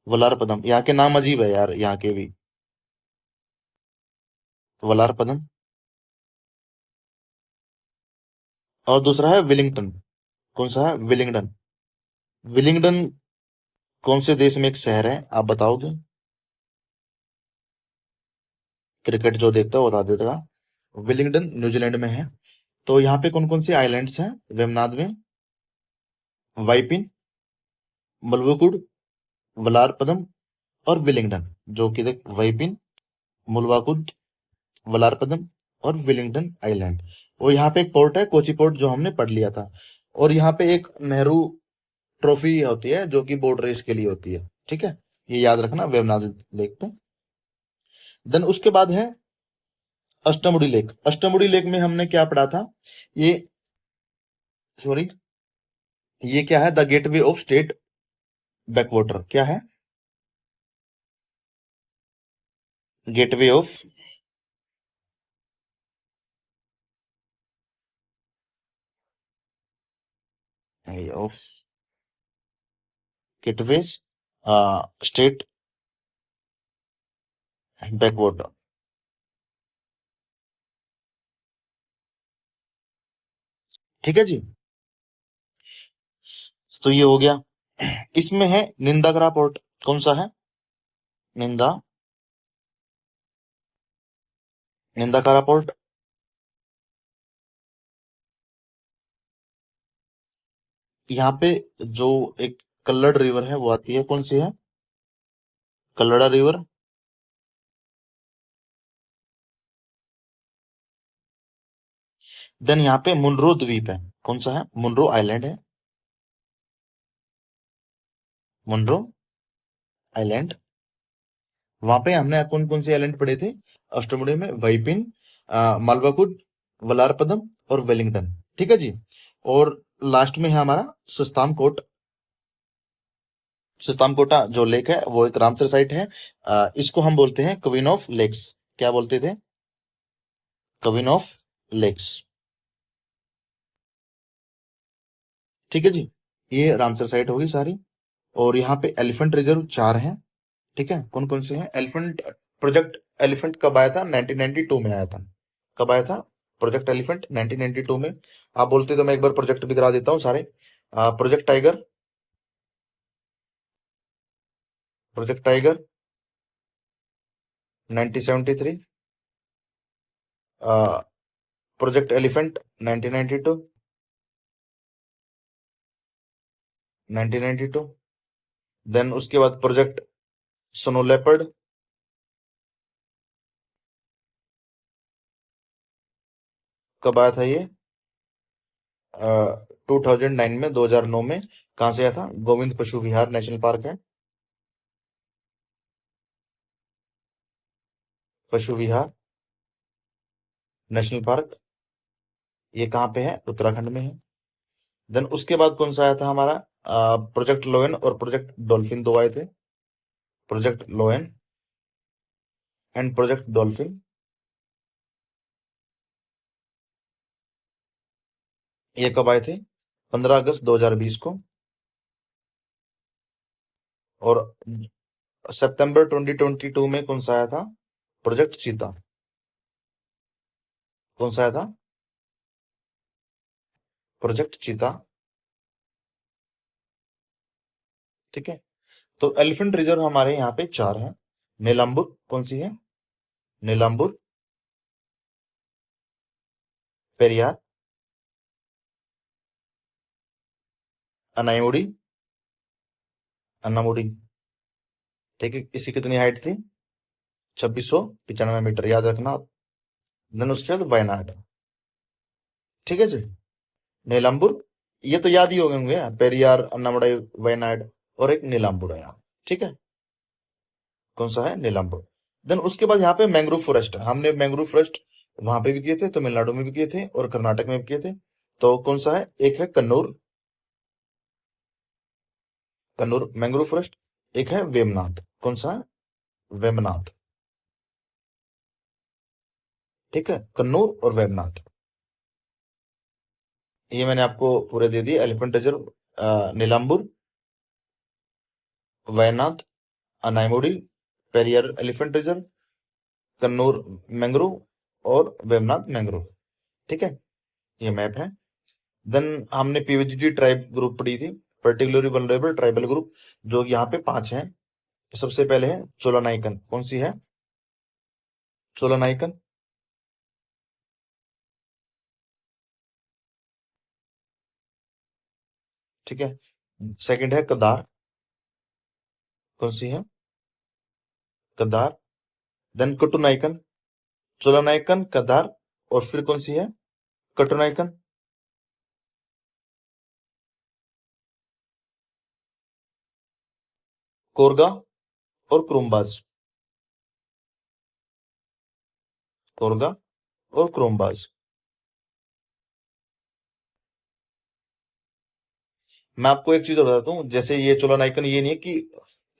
वलारपदम। यहाँ के नाम अजीब है यार, यहाँ के भी। वलारपदम। और दूसरा है विलिंगटन। कौन सा है? विलिंगडन। विलिंगडन कौन से देश में एक शहर है, आप बताओगे? क्रिकेट जो देखता है वो बता देगा। विलिंगडन न्यूजीलैंड में है। तो यहाँ पे कौन कौन से आइलैंड्स हैं वेमनाथ में? वाइपिन, मलवकुड, वलारपदम और विलिंगडन। जो कि देख, वाइपिन, मुलवाकुड, वलारपदम और विलिंगडन आइलैंड। और यहाँ पे एक पोर्ट है, कोची पोर्ट, जो हमने पढ़ लिया था। और यहाँ पे एक नेहरू ट्रॉफी होती है जो कि बोट रेस के लिए होती है। ठीक है, ये याद रखना वेवनाथ लेक पे। देन उसके बाद है अष्टमुडी लेक। अष्टमुडी लेक में हमने क्या पढ़ा था? ये, सॉरी, ये क्या है? The gateway of state backwater. क्या है? Gateway of, of gateways state backwater. ठीक है जी। तो ये हो गया। इसमें है निंदागरा पोर्ट। कौन सा है? निंदा निंदाकारा पोर्ट। यहाँ पे जो एक कल्लड़ रिवर है वो आती है। कौन सी है? कल्लड़ा रिवर। देन यहाँ पे मुनरो द्वीप है। कौन सा है? मुनरो आइलैंड है। Munroe island. वहां पे हमने कौन कौन से आइलैंड पढ़े थे अष्टमुडी में? वाइपिन, मालवाकुड, वलारपदम और वेलिंगटन। ठीक है जी। और लास्ट में है हमारा सुस्ताम कोट। सुस्ताम कोटा जो लेक है वो एक रामसर साइट है। इसको हम बोलते हैं क्वीन ऑफ लेक्स। क्या बोलते थे? Queen of lakes. ठीक है जी। ये रामसर साइट होगी सारी। और यहाँ पे एलिफेंट रिजर्व 4 हैं। ठीक है, कौन कौन से हैं? एलिफेंट प्रोजेक्ट एलिफेंट कब आया था? 1992 में आया था। कब आया था प्रोजेक्ट एलिफेंट? 1992 में। आप बोलते तो मैं एक बार प्रोजेक्ट भी करा देता हूँ सारे। Project tiger, project tiger 1973। Project elephant 1992। 1992। Then उसके बाद प्रोजेक्ट स्नो लेपर्ड। कब आया था ये? 2009 में, 2009 में। कहाँ से आया था? गोविंद पशु विहार नेशनल पार्क है। पशु विहार नेशनल पार्क, ये कहाँ पे है? उत्तराखंड में है। देन उसके बाद कौन सा आया था हमारा? प्रोजेक्ट लोयन और प्रोजेक्ट डॉल्फिन, दो आए थे। Project लोयन and project dolphin. ये कब आए थे? 15 अगस्त 2020 को। और सितंबर 2022 में कौन सा आया था? प्रोजेक्ट चीता। कौन सा आया था? प्रोजेक्ट चीता। ठीक है, तो एलिफेंट रिजर्व हमारे यहाँ पे 4 हैं। नीलांबुर कौन सी है? नीलांबुर, पेरियार, अनाईमुड़ी, अन्नामुड़ी। ठीक है, इसकी कितनी हाइट थी? 2695 मीटर, याद रखना आप। देन उसके बाद वायनाड। ठीक है जी। नीलांबुर, ये तो याद ही हो गए होंगे, पेरियार, अन्नामड़ाई, वायनाड, और एक नीलांबुर है यहाँ। ठीक है, कौन सा है? नीलांबुर। देन उसके बाद यहाँ पे मैंग्रोव फॉरेस्ट है। हमने मैंग्रोव फॉरेस्ट वहां पे भी किए थे, तमिलनाडु में भी किए थे और कर्नाटक में भी किए थे। तो कौन सा है? एक है कन्नूर, कन्नूर मैंग्रोव फॉरेस्ट। एक है वेमनाथ। कौन सा है? वेमनाथ। ठीक है, कन्नूर और वेमनाथ। ये मैंने आपको पूरे दे दिए। Elephant reserve, Nilambur, Wayanad, Anamudi, Periyar elephant reserve, Kannur mangrove और वेमनाथ मैंग्रोव। ठीक है, ये मैप है। देन हमने पीवीजीटी ट्राइब ग्रुप पढ़ी थी, पर्टिकुलरली वल्नरेबल ट्राइबल ग्रुप, जो यहाँ पे 5 हैं। सबसे पहले है चोला नाइकन। कौन सी है? चोला नाइकन। ठीक है, सेकंड है कदार। कौन सी है? कदार। देन कटु नाइकन, चोला नाइकन, कदार, और फिर कौन सी है? कटु नाइकन। कोरगा और क्रोमबाज। कोरगा और क्रोमबाज। मैं आपको एक चीज और बताता हूँ, जैसे ये चोला नाइकन, ये नहीं है कि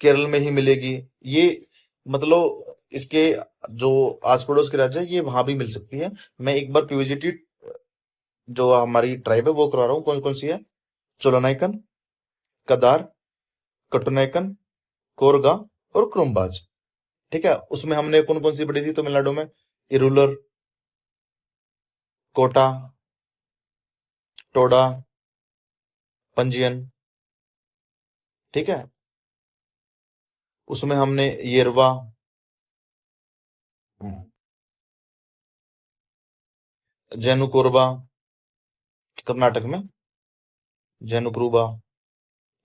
केरल में ही मिलेगी। ये मतलब इसके जो आस पड़ोस के राज्य है, ये वहां भी मिल सकती है। मैं एक बार पीवीजीटी जो हमारी ट्राइब है वो करवा रहा हूँ। कौन कौन सी है? चोला नाइकन, कदार, कटुनाइकन, कोरगा और क्रोमबाज। ठीक है, उसमें हमने कौन कौन सी पढ़ी थी तमिलनाडु में? इरूलर, कोटा, टोडा, पंजियन। ठीक है, उसमें हमने येरवा, जैनु कोरबा, कर्नाटक में जैनु क्रूबा।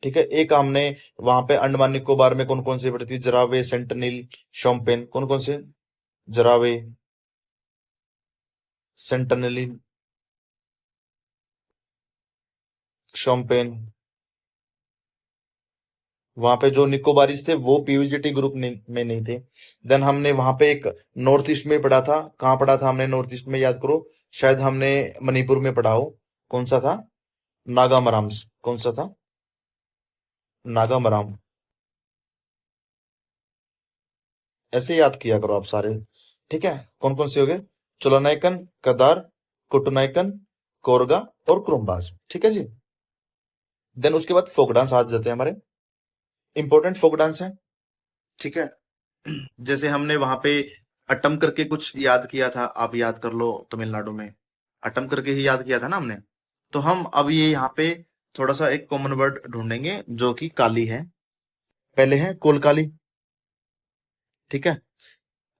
ठीक है, एक हमने वहां पे अंडमान निकोबार में कौन कौन सी पढ़ी थी? जरावे, सेंटनिल, शोम्पेन। कौन कौन से? जरावे, सेंटनिल, शोम्पेन। वहां पे जो निकोबारीज थे वो पीवीजीटी ग्रुप में नहीं थे। देन हमने वहां पे एक नॉर्थ ईस्ट में पढ़ा था। कहाँ पढ़ा था हमने नॉर्थ ईस्ट में? याद करो, शायद हमने मणिपुर में पढ़ा हो। कौन सा था? नागामराम्स। कौन सा था? नागामराम। ऐसे याद किया करो आप सारे। ठीक है, कौन कौन से हो गए? चोलानाइकन, कदार, कुटनाइकन, कोरगा और क्रोमबाज। ठीक है जी। देन उसके बाद फोक डांस आ जाते हैं हमारे। इंपॉर्टेंट फोक डांस है। ठीक है, जैसे हमने वहां पे अटम करके कुछ याद किया था, आप याद कर लो। तमिलनाडु में अटम करके ही याद किया था ना हमने। तो हम अब ये यहाँ पे थोड़ा सा एक कॉमन वर्ड ढूंढेंगे जो कि काली है। पहले है कोलकाली। ठीक है,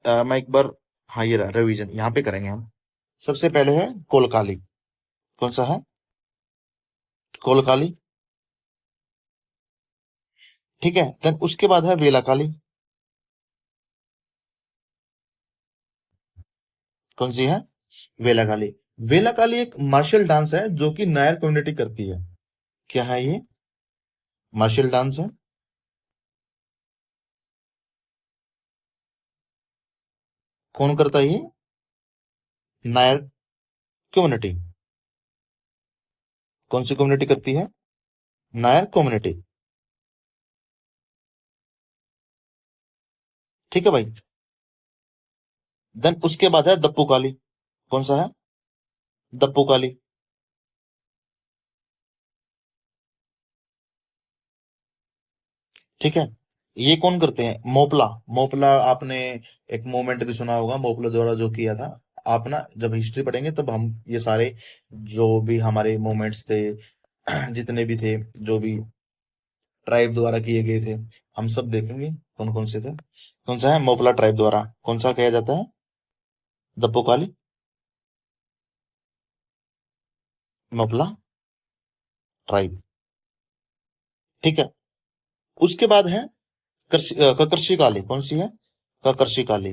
मैं एक बार, हाँ ये रहा रिवीजन, यहाँ पे करेंगे हम। सबसे पहले है कोलकाली। कौन सा है? कोलकाली। ठीक है, देन उसके बाद है वेलाकाली। कौन सी है? वेलाकाली। वेलाकाली एक मार्शल डांस है जो कि नायर कम्युनिटी करती है। क्या है ये? मार्शल डांस है। कौन करता है ये? नायर कम्युनिटी। कौन सी कम्युनिटी करती है? नायर कम्युनिटी। ठीक है भाई। देन उसके बाद है दप्पू काली। कौन सा है? दप्पू काली। ठीक है, ये कौन करते हैं? मोपला। मोपला आपने एक मूवमेंट भी सुना होगा, मोपला द्वारा जो किया था। आप ना जब हिस्ट्री पढ़ेंगे तब हम ये सारे जो भी हमारे मूवमेंट्स थे, जितने भी थे, जो भी ट्राइब द्वारा किए गए थे, हम सब देखेंगे कौन कौन से थे। कौन सा है? मोपला ट्राइब द्वारा कौन सा किया जाता है? दप्पोकाली, मोपला ट्राइब। ठीक है। उसके बाद है ककरशी काली। कौन सी है? ककरशी काली।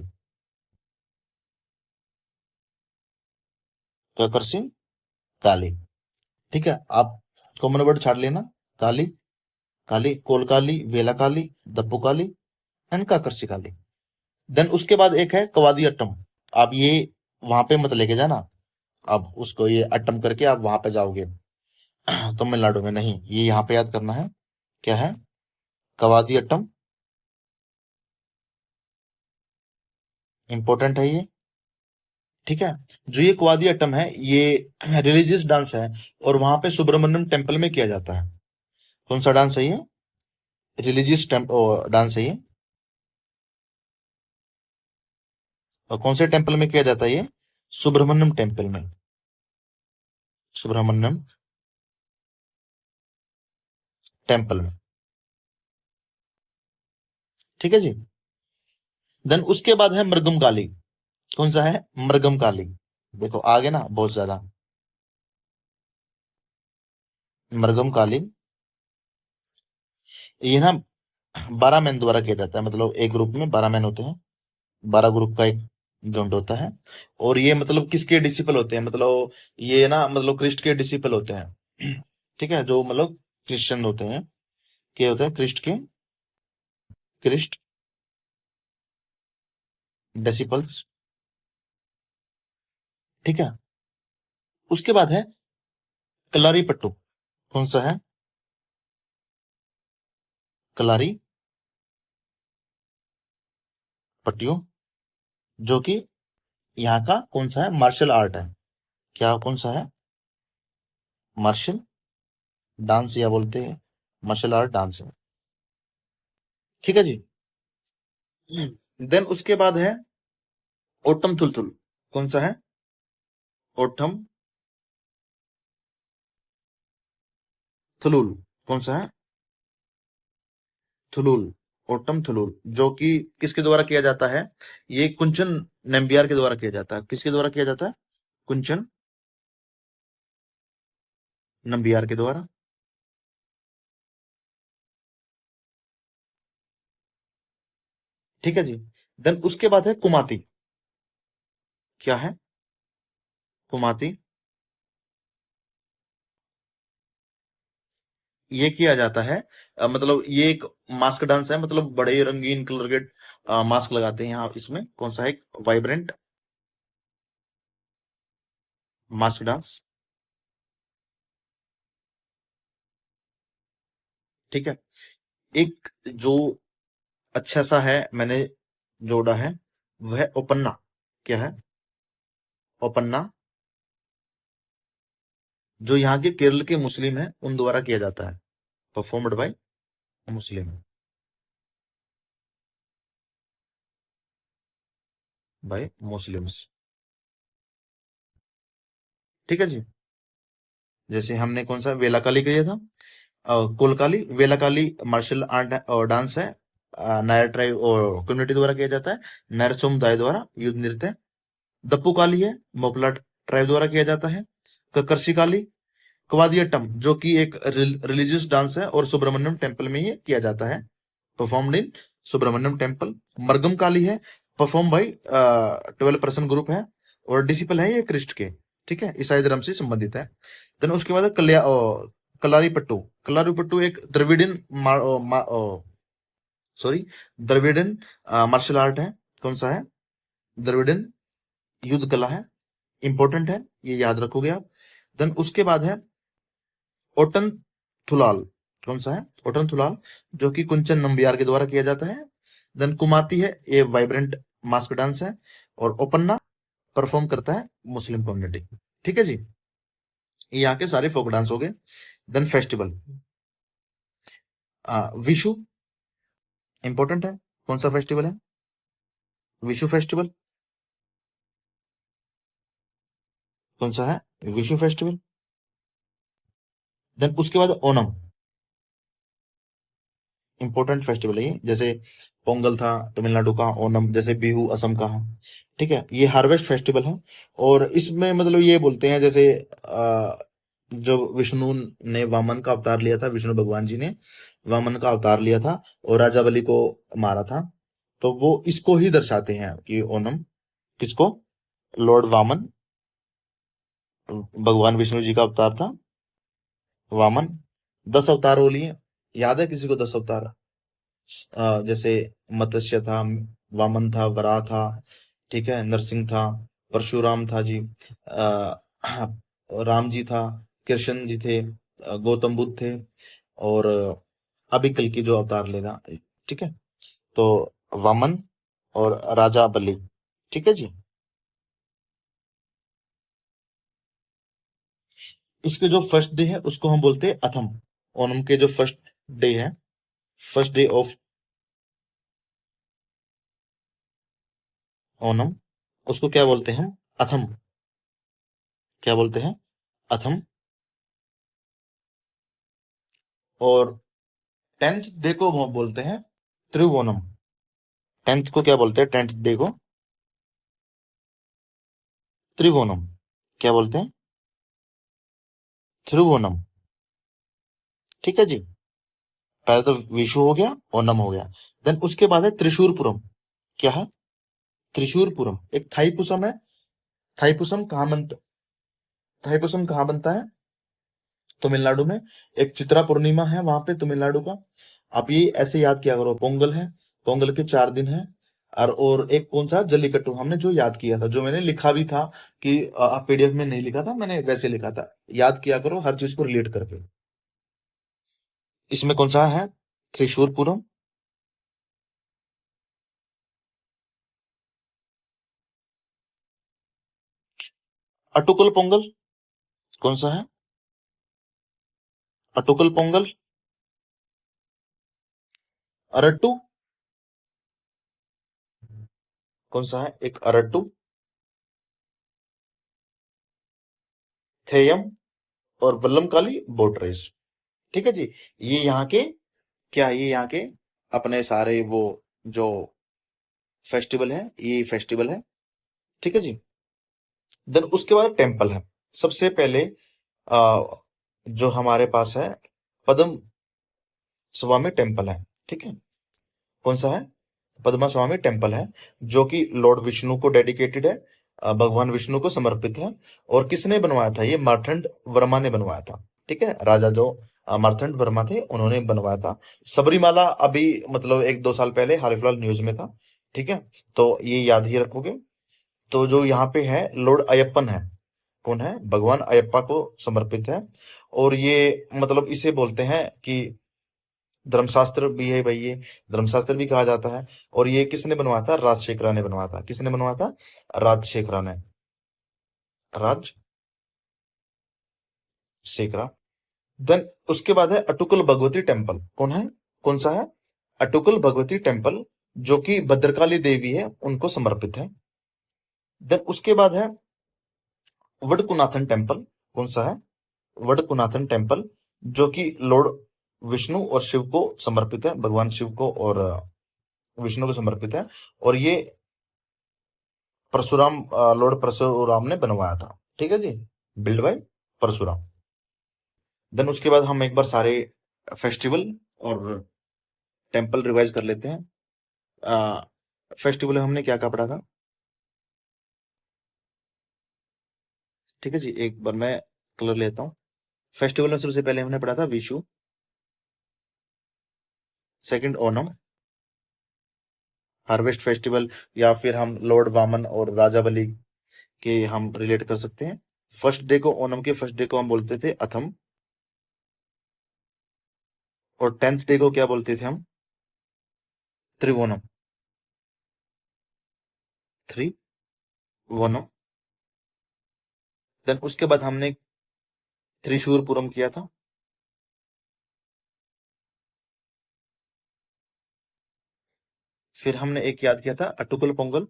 ककरशी काली। ठीक है। आप कॉमन वर्ड छाड़ लेना। काली, काली, कोलकाली, वेलाकाली, दप्पुकाली एंड काकरशी काली। देन उसके बाद एक है कवादी अट्टम। आप ये वहां पे मत लेके जाना। अब उसको ये अट्टम करके आप वहां पे जाओगे तमिलनाडु में नहीं, ये यहाँ पे याद करना है। क्या है? कवादी अट्टम। इंपॉर्टेंट है ये। ठीक है। जो ये कवादी अट्टम है, ये रिलीजियस डांस है और वहां पे सुब्रमण्यम टेम्पल में किया जाता है। कौन सा डांस है ये? रिलीजियस डांस है ये। और कौन से टेम्पल में किया जाता है ये? सुब्रमण्यम टेम्पल में। सुब्रमण्यम टेम्पल में। ठीक है जी। देन उसके बाद है मृगम काली। कौन सा है? मृगम काली। देखो आगे ना बहुत ज्यादा। मृगम काली ये ना 12 मैन द्वारा किया जाता है। मतलब एक ग्रुप में 12 मैन होते हैं। 12 ग्रुप का एक झुंड होता है। और ये मतलब किसके डिसिपल होते हैं? मतलब ये ना मतलब क्रिस्ट के डिसिपल होते हैं। ठीक है। जो मतलब क्रिश्चियन होते हैं, क्या होते हैं? क्रिस्ट के, क्रिस्ट डिसिपल्स। ठीक है। उसके बाद है कलारी पट्टू। कौन सा है? कलारी पट्टियो, जो कि यहाँ का कौन सा है? मार्शल आर्ट है। क्या कौन सा है? मार्शल डांस या बोलते हैं मार्शल आर्ट डांस है। ठीक है जी। देन उसके बाद है ओटम थुलथुल। कौन सा है? ओटम थुलुल। कौन सा है? थुलुल। ओटम थुलुल, जो कि किसके द्वारा किया जाता है? ये कुंचन नम्बियार के द्वारा किया जाता है। किसके द्वारा किया जाता है? कुंचन नम्बियार के द्वारा। ठीक है जी। देन उसके बाद है कुमाती। क्या है? कुमाती। ये किया जाता है मतलब ये एक मास्क डांस है। मतलब बड़े रंगीन कलर के मास्क लगाते हैं यहाँ। इसमें कौन सा है? Vibrant mask dance. ठीक है। एक जो अच्छा सा है मैंने जोड़ा है, वह ओपन्ना। क्या है? ओपन्ना, जो यहाँ के केरल के मुस्लिम है उन द्वारा किया जाता है। Performed by Muslim, bye Muslims. ठीक है जी। जैसे हमने कौन सा वेलाकाली किया था? कोलकाली। वेलाकाली मार्शल आर्ट और डांस है। नायर ट्राइब और कम्युनिटी द्वारा किया जाता है। नायर समुदाय द्वारा युद्ध नृत्य। दप्पू काली है, मोपला ट्राइब द्वारा किया जाता है। ककरसी काली, कवादियट्टम, जो कि एक रिलीजियस डांस है और सुब्रमण्यम टेम्पल में ये किया जाता है। Performed in Subramanya temple. Margam Kali है, परफॉर्म बाई 12 पर्सन ग्रुप है और डिसिपल है ये क्रिस्ट के। ठीक है। ईसाई धर्म से संबंधित है। देन उसके बाद है कलारी पट्टू। कलारी पट्टू एक Dravidian sorry Dravidian martial art है। कौन सा है? द्रविडियन युद्ध कला है। इंपॉर्टेंट है, ये याद रखोगे आप। देन उसके बाद है ओटन थुलाल। कौन सा है? ओटन थुलाल, जो कि कुंचन नंबियार के द्वारा किया जाता है। देन कुमाती है, ये वाइब्रेंट मास्क डांस है। और ओपन्ना परफॉर्म करता है मुस्लिम कम्युनिटी। ठीक है जी। ये यहाँ के सारे फोक डांस हो गए। देन फेस्टिवल, विशु इंपॉर्टेंट है। कौन सा फेस्टिवल है? विशु फेस्टिवल। कौन सा है? विशु फेस्टिवल। देन उसके बाद ओणम, इंपॉर्टेंट फेस्टिवल है ये। जैसे पोंगल था तमिलनाडु का, ओणम जैसे बिहू असम का है। ठीक है, ये हार्वेस्ट फेस्टिवल है। और इसमें मतलब ये बोलते हैं जैसे जो विष्णु ने वामन का अवतार लिया था, विष्णु भगवान जी ने वामन का अवतार लिया था और राजा बलि को मारा था, तो वो इसको ही दर्शाते हैं कि ओणम किसको, लॉर्ड वामन, भगवान विष्णु जी का अवतार था वामन। 10 अवतार हो लिए, याद है किसी को 10 अवतार? जैसे मत्स्य था, वामन था, वराह था, ठीक है, नरसिंह था, परशुराम था जी, राम जी था, कृष्ण जी थे, गौतम बुद्ध थे, और अभी कल की जो अवतार लेगा। ठीक है, तो वामन और राजा बलि। ठीक है जी। इसके जो फर्स्ट डे है उसको हम बोलते हैं अथम। ओणम के जो फर्स्ट डे है, फर्स्ट डे ऑफ ओणम, उसको क्या बोलते हैं? अथम। क्या बोलते हैं? अथम। और 10th डे को वो बोलते हैं त्रिवोणम। 10th को क्या बोलते हैं? 10th डे को त्रिवोणम। क्या बोलते हैं? त्रिवोणम। ठीक है जी। पहले तो विशु हो गया, ओणम हो गया। देन उसके बाद है त्रिशूरपुरम। क्या है? त्रिशूरपुरम एक थाईपुसम है। थाईपुसम कहाँ बनता थाईपुसम कहाँ बनता है? तमिलनाडु में। एक चित्रा पूर्णिमा है वहां पे तमिलनाडु का। आप ये ऐसे याद किया करो, पोंगल है, पोंगल के 4 दिन है। और एक कौन सा, जल्लीकट्टू, हमने जो याद किया था, जो मैंने लिखा भी था कि आप पीडीएफ में नहीं लिखा था, मैंने वैसे लिखा था। याद किया करो हर चीज को रिलेट करके। इसमें कौन सा है? त्रिशूरपुरम। अटुकल पोंगल। कौन सा है? अटुकल पोंगल। अरट्टू। कौन सा है? एक अरट्टू, थेयम और वल्लमकाली बोट रेस। ठीक है जी। ये यहाँ के, क्या ये यहाँ के अपने सारे वो जो फेस्टिवल है, ये फेस्टिवल है। ठीक है जी। देन उसके बाद टेम्पल है। सबसे पहले आ, जो हमारे पास है, पद्म स्वामी टेम्पल है। ठीक है, कौन सा है? पद्मा स्वामी टेम्पल है, जो कि लॉर्ड विष्णु को डेडिकेटेड है, भगवान विष्णु को समर्पित है। और किसने बनवाया था? ये मार्तंड वर्मा ने बनवाया था। ठीक है, राजा जो मार्तंड वर्मा थे उन्होंने बनवाया था। सबरीमाला अभी मतलब 1-2 साल पहले हाल फिलहाल न्यूज में था। ठीक है, तो ये याद ही रखोगे। तो जो यहाँ पे है लॉर्ड अयप्पन है, कौन है? भगवान अयप्पा को समर्पित है। और ये मतलब इसे बोलते हैं कि धर्मशास्त्र भी है भाई, ये धर्मशास्त्र भी कहा जाता है। और ये किसने बनवाया था? राजशेखरा ने बनवाया था। किसने बनवाया था? राजशेखरा ने। राजशेखरा। देन उसके बाद है अटुकल भगवती टेम्पल। कौन है? कौन सा है? अटुकल भगवती टेम्पल, जो कि भद्रकाली देवी है उनको समर्पित है। देन उसके बाद है वडकुनाथन टेम्पल। कौन सा है? वडकुनाथन टेम्पल, जो कि लॉर्ड विष्णु और शिव को समर्पित है, भगवान शिव को और विष्णु को समर्पित है। और ये परशुराम, लॉर्ड परशुराम ने बनवाया था। ठीक है जी, बिल्ड बाय परशुराम। देन उसके बाद हम एक बार सारे फेस्टिवल और टेम्पल रिवाइज कर लेते हैं। फेस्टिवल में हमने क्या क्या पढ़ा था? ठीक है जी, एक बार मैं कलर लेता हूँ। फेस्टिवल में सबसे पहले हमने पढ़ा था Vishu, second Onam, harvest festival, या फिर हम लॉर्ड वामन और राजा बलि के हम रिलेट कर सकते हैं। फर्स्ट डे को, ओणम के फर्स्ट डे को हम बोलते थे अथम। और 10th डे को क्या बोलते थे हम? त्रिवोणम। त्रिवोणम। देन उसके बाद हमने त्रिशूरपुरम किया था। फिर हमने एक याद किया था अटुकल पोंगल।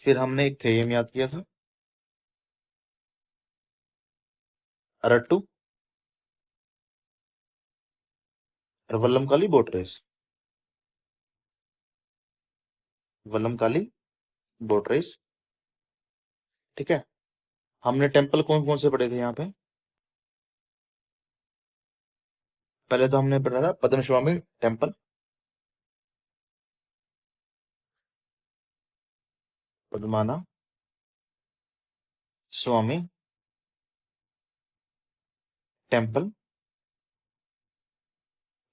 फिर हमने एक थेयम याद किया था, अरट्टू और Vallamkali boat race. Vallamkali boat race, ठीक है। हमने टेम्पल कौन कौन से पढ़े थे यहाँ पे? पहले तो हमने पढ़ा था पद्मस्वामी टेम्पल, पद्माना स्वामी टेम्पल,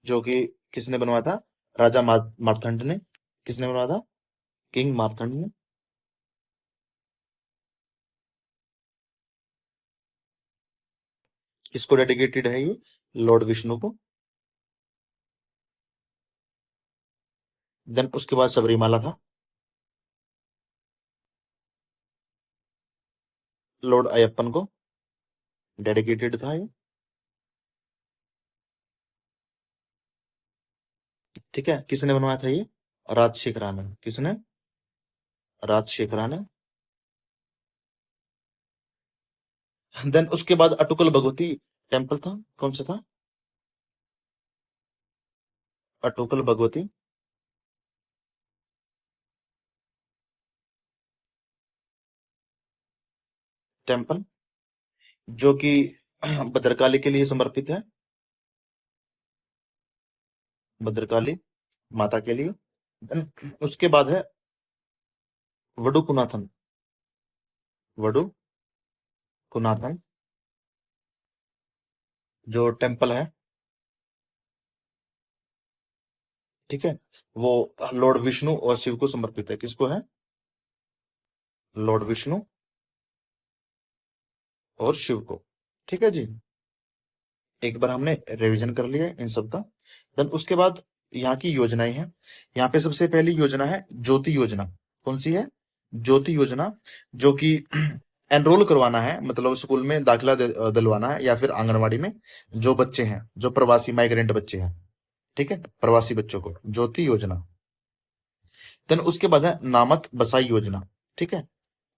जो कि किसने बनवाया था? राजा मार्तंड ने। किसने बनवाया था? किंग मार्तंड ने। किसको डेडिकेटेड है ये? लॉर्ड विष्णु को। देन उसके बाद सबरीमाला था, लॉर्ड अयप्पन को डेडिकेटेड था ये, ठीक है। किसने बनवाया था ये? राजशेखरा ने। किसने? राजशेखरा ने। देन उसके बाद अटुकल भगवती टेम्पल था, कौन सा था? अटुकल भगवती टेम्पल, जो कि भद्रकाली के लिए समर्पित है, भद्रकाली माता के लिए। Then उसके बाद है वडुकुनाथन, वडुकुनाथन जो टेम्पल है, ठीक है। वो लॉर्ड विष्णु और शिव को समर्पित है। किसको है? लॉर्ड विष्णु और शिव को, ठीक है जी। एक बार हमने रिवीजन कर लिया इन सब का। देन उसके बाद यहाँ की योजनाएं हैं। यहाँ पे सबसे पहली योजना है ज्योति योजना। कौन सी है? ज्योति योजना, जो कि एनरोल करवाना है, मतलब स्कूल में दाखिला दिलवाना है, या फिर आंगनवाड़ी में जो बच्चे हैं, जो प्रवासी माइग्रेंट बच्चे हैं, ठीक है, प्रवासी बच्चों को ज्योति योजना। देन उसके बाद है नामत बसाई योजना, ठीक है।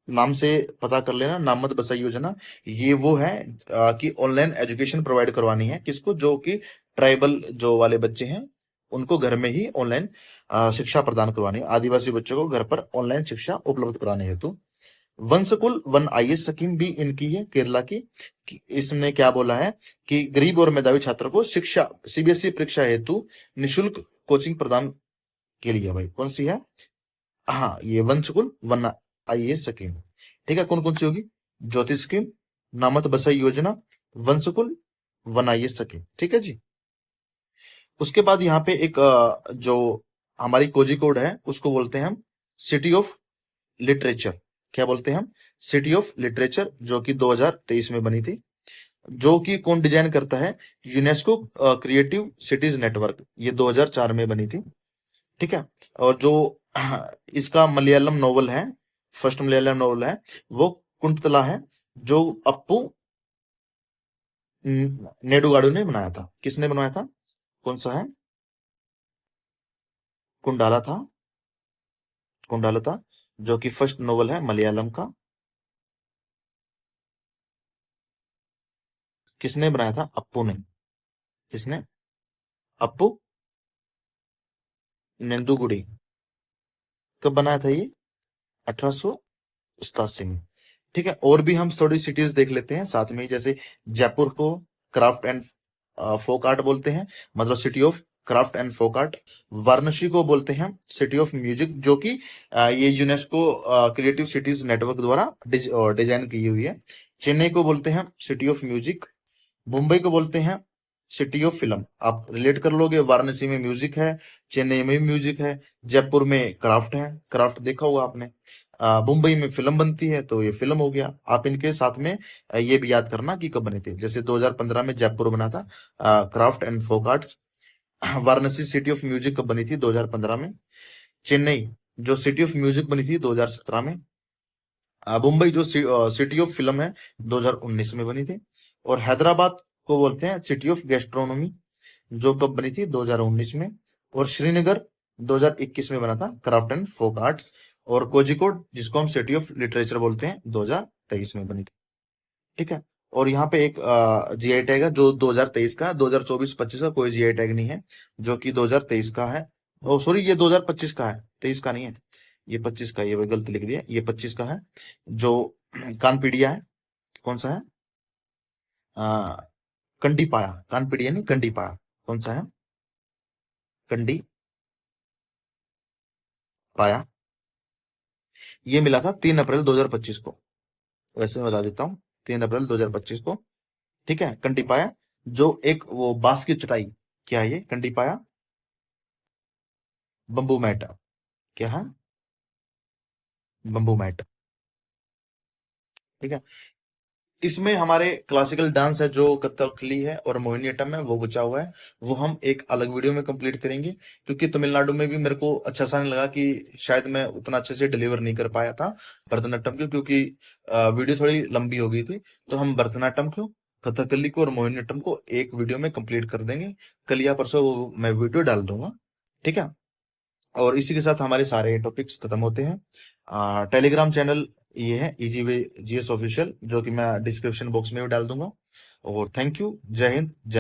नाम से पता कर लेना, नामत बसाई योजना। ये वो है कि ऑनलाइन एजुकेशन प्रोवाइड करवानी है। किसको? जो कि ट्राइबल जो वाले बच्चे हैं, उनको घर में ही ऑनलाइन शिक्षा प्रदान करवानी है। आदिवासी बच्चों को घर पर ऑनलाइन शिक्षा उपलब्ध कराने हेतु वंशकुल वन आईएएस स्कीम भी इनकी है, केरला की। इसने क्या बोला है कि गरीब और मेधावी छात्रों को शिक्षा सीबीएसई परीक्षा हेतु निशुल्क कोचिंग प्रदान के लिए। भाई कौन सी है? हाँ, ये वंशकुल वन आईएएस स्कीम, ठीक है। कौन कौन सी होगी? ज्योति स्कीम, नामत बसाई योजना, वंशकुल वन आईएएस स्कीम, ठीक है जी। उसके बाद यहाँ पे एक जो हमारी कोझिकोड है, उसको बोलते हैं हम सिटी ऑफ लिटरेचर। क्या बोलते हैं हम? सिटी ऑफ लिटरेचर, जो कि 2023 में बनी थी। जो कि कौन डिजाइन करता है? यूनेस्को क्रिएटिव सिटीज नेटवर्क, ये 2004 में बनी थी, ठीक है। और जो इसका मलयालम नोवेल है, फर्स्ट मलयालम नोवेल है, वो कुंतला है, जो अप्पू नेडुगाडू ने बनाया था। किसने बनाया था? कौन सा है? कुंडाला था, कुंडाला था, जो कि फर्स्ट नोवेल है मलयालम का। किसने बनाया था? अप्पू ने। किसने? अप्पू नेंदुगुडी। कब बनाया था ये? 1887 में, ठीक है। और भी हम थोड़ी सिटीज देख लेते हैं साथ में, जैसे जयपुर को क्राफ्ट एंड फोक आर्ट बोलते हैं, मतलब city of craft and folk art. Varanasi को बोलते हैं सिटी ऑफ म्यूजिक, जो कि ये यूनेस्को क्रिएटिव सिटीज नेटवर्क द्वारा डिजाइन की हुई है। चेन्नई को बोलते हैं सिटी ऑफ म्यूजिक। मुंबई को बोलते हैं सिटी ऑफ फिल्म। आप रिलेट कर लोगे, वाराणसी में म्यूजिक है, चेन्नई में भी म्यूजिक है, जयपुर में क्राफ्ट है, क्राफ्ट देखा होगा आपने। मुंबई में फिल्म बनती है, तो ये फिल्म हो गया। आप इनके साथ में ये भी याद करना कि कब बने थे। जैसे 2015 में जयपुर बना था craft and folk arts. Varanasi city of music कब बनी थी? 2015 में। चेन्नई जो सिटी ऑफ म्यूजिक बनी थी 2017 में। मुंबई जो सिटी ऑफ फिल्म है 2019 में बनी थी। और हैदराबाद को बोलते हैं सिटी ऑफ गैस्ट्रोनॉमी, जो कब बनी थी? 2019 में। और श्रीनगर 2021 में बना था क्राफ्ट एंड फोक आर्ट्स। और कोझिकोड जिसको हम सिटी ऑफ लिटरेचर बोलते हैं 2023 में बनी थी। ठीक है। और यहाँ पे एक जीआई टैग है जो 2023 का है, 2024-25 का कोई जीआई टैग नहीं है, जो कि 2023 का है। ओ सॉरी, ये 2025 का है, 23 का नहीं है, ये 25 का है, ये गलती लिख दिया, ये 25 का है। जो कानपीडिया है, कौन सा है, आ, कंडी पाया, कानपीडिया नहीं कंडी पाया, कौन सा है, कंडी पाया, ये मिला था 3 अप्रैल 2025 को। वैसे मैं बता देता हूँ, 3 अप्रैल 2025 को। ठीक है, कंडी पाया, जो एक वो बांस की चटाई, क्या है ये, कंडी पाया बम्बू मैट, क्या है, बम्बू मैट। ठीक है। इसमें हमारे क्लासिकल डांस है जो कथकली है और मोहिनीअट्टम है, वो बचा हुआ है, वो हम एक अलग वीडियो में कंप्लीट करेंगे, क्योंकि तमिलनाडु में भी मेरे को अच्छा सा नहीं लगा कि शायद मैं उतना अच्छे से डिलीवर नहीं कर पाया था भरतनाट्यम को, क्योंकि वीडियो थोड़ी लंबी हो गई थी। तो हम भरतनाट्यम को, कथकली को और मोहिनीअट्टम को एक वीडियो में कंप्लीट कर देंगे। कल या परसों वो मैं वीडियो डाल दूंगा। ठीक है। और इसी के साथ हमारे सारे टॉपिक्स खत्म होते हैं। टेलीग्राम चैनल ये है इजी वे जीएस ऑफिशियल, जो कि मैं डिस्क्रिप्शन बॉक्स में भी डाल दूंगा। और थैंक यू, जय हिंद, जय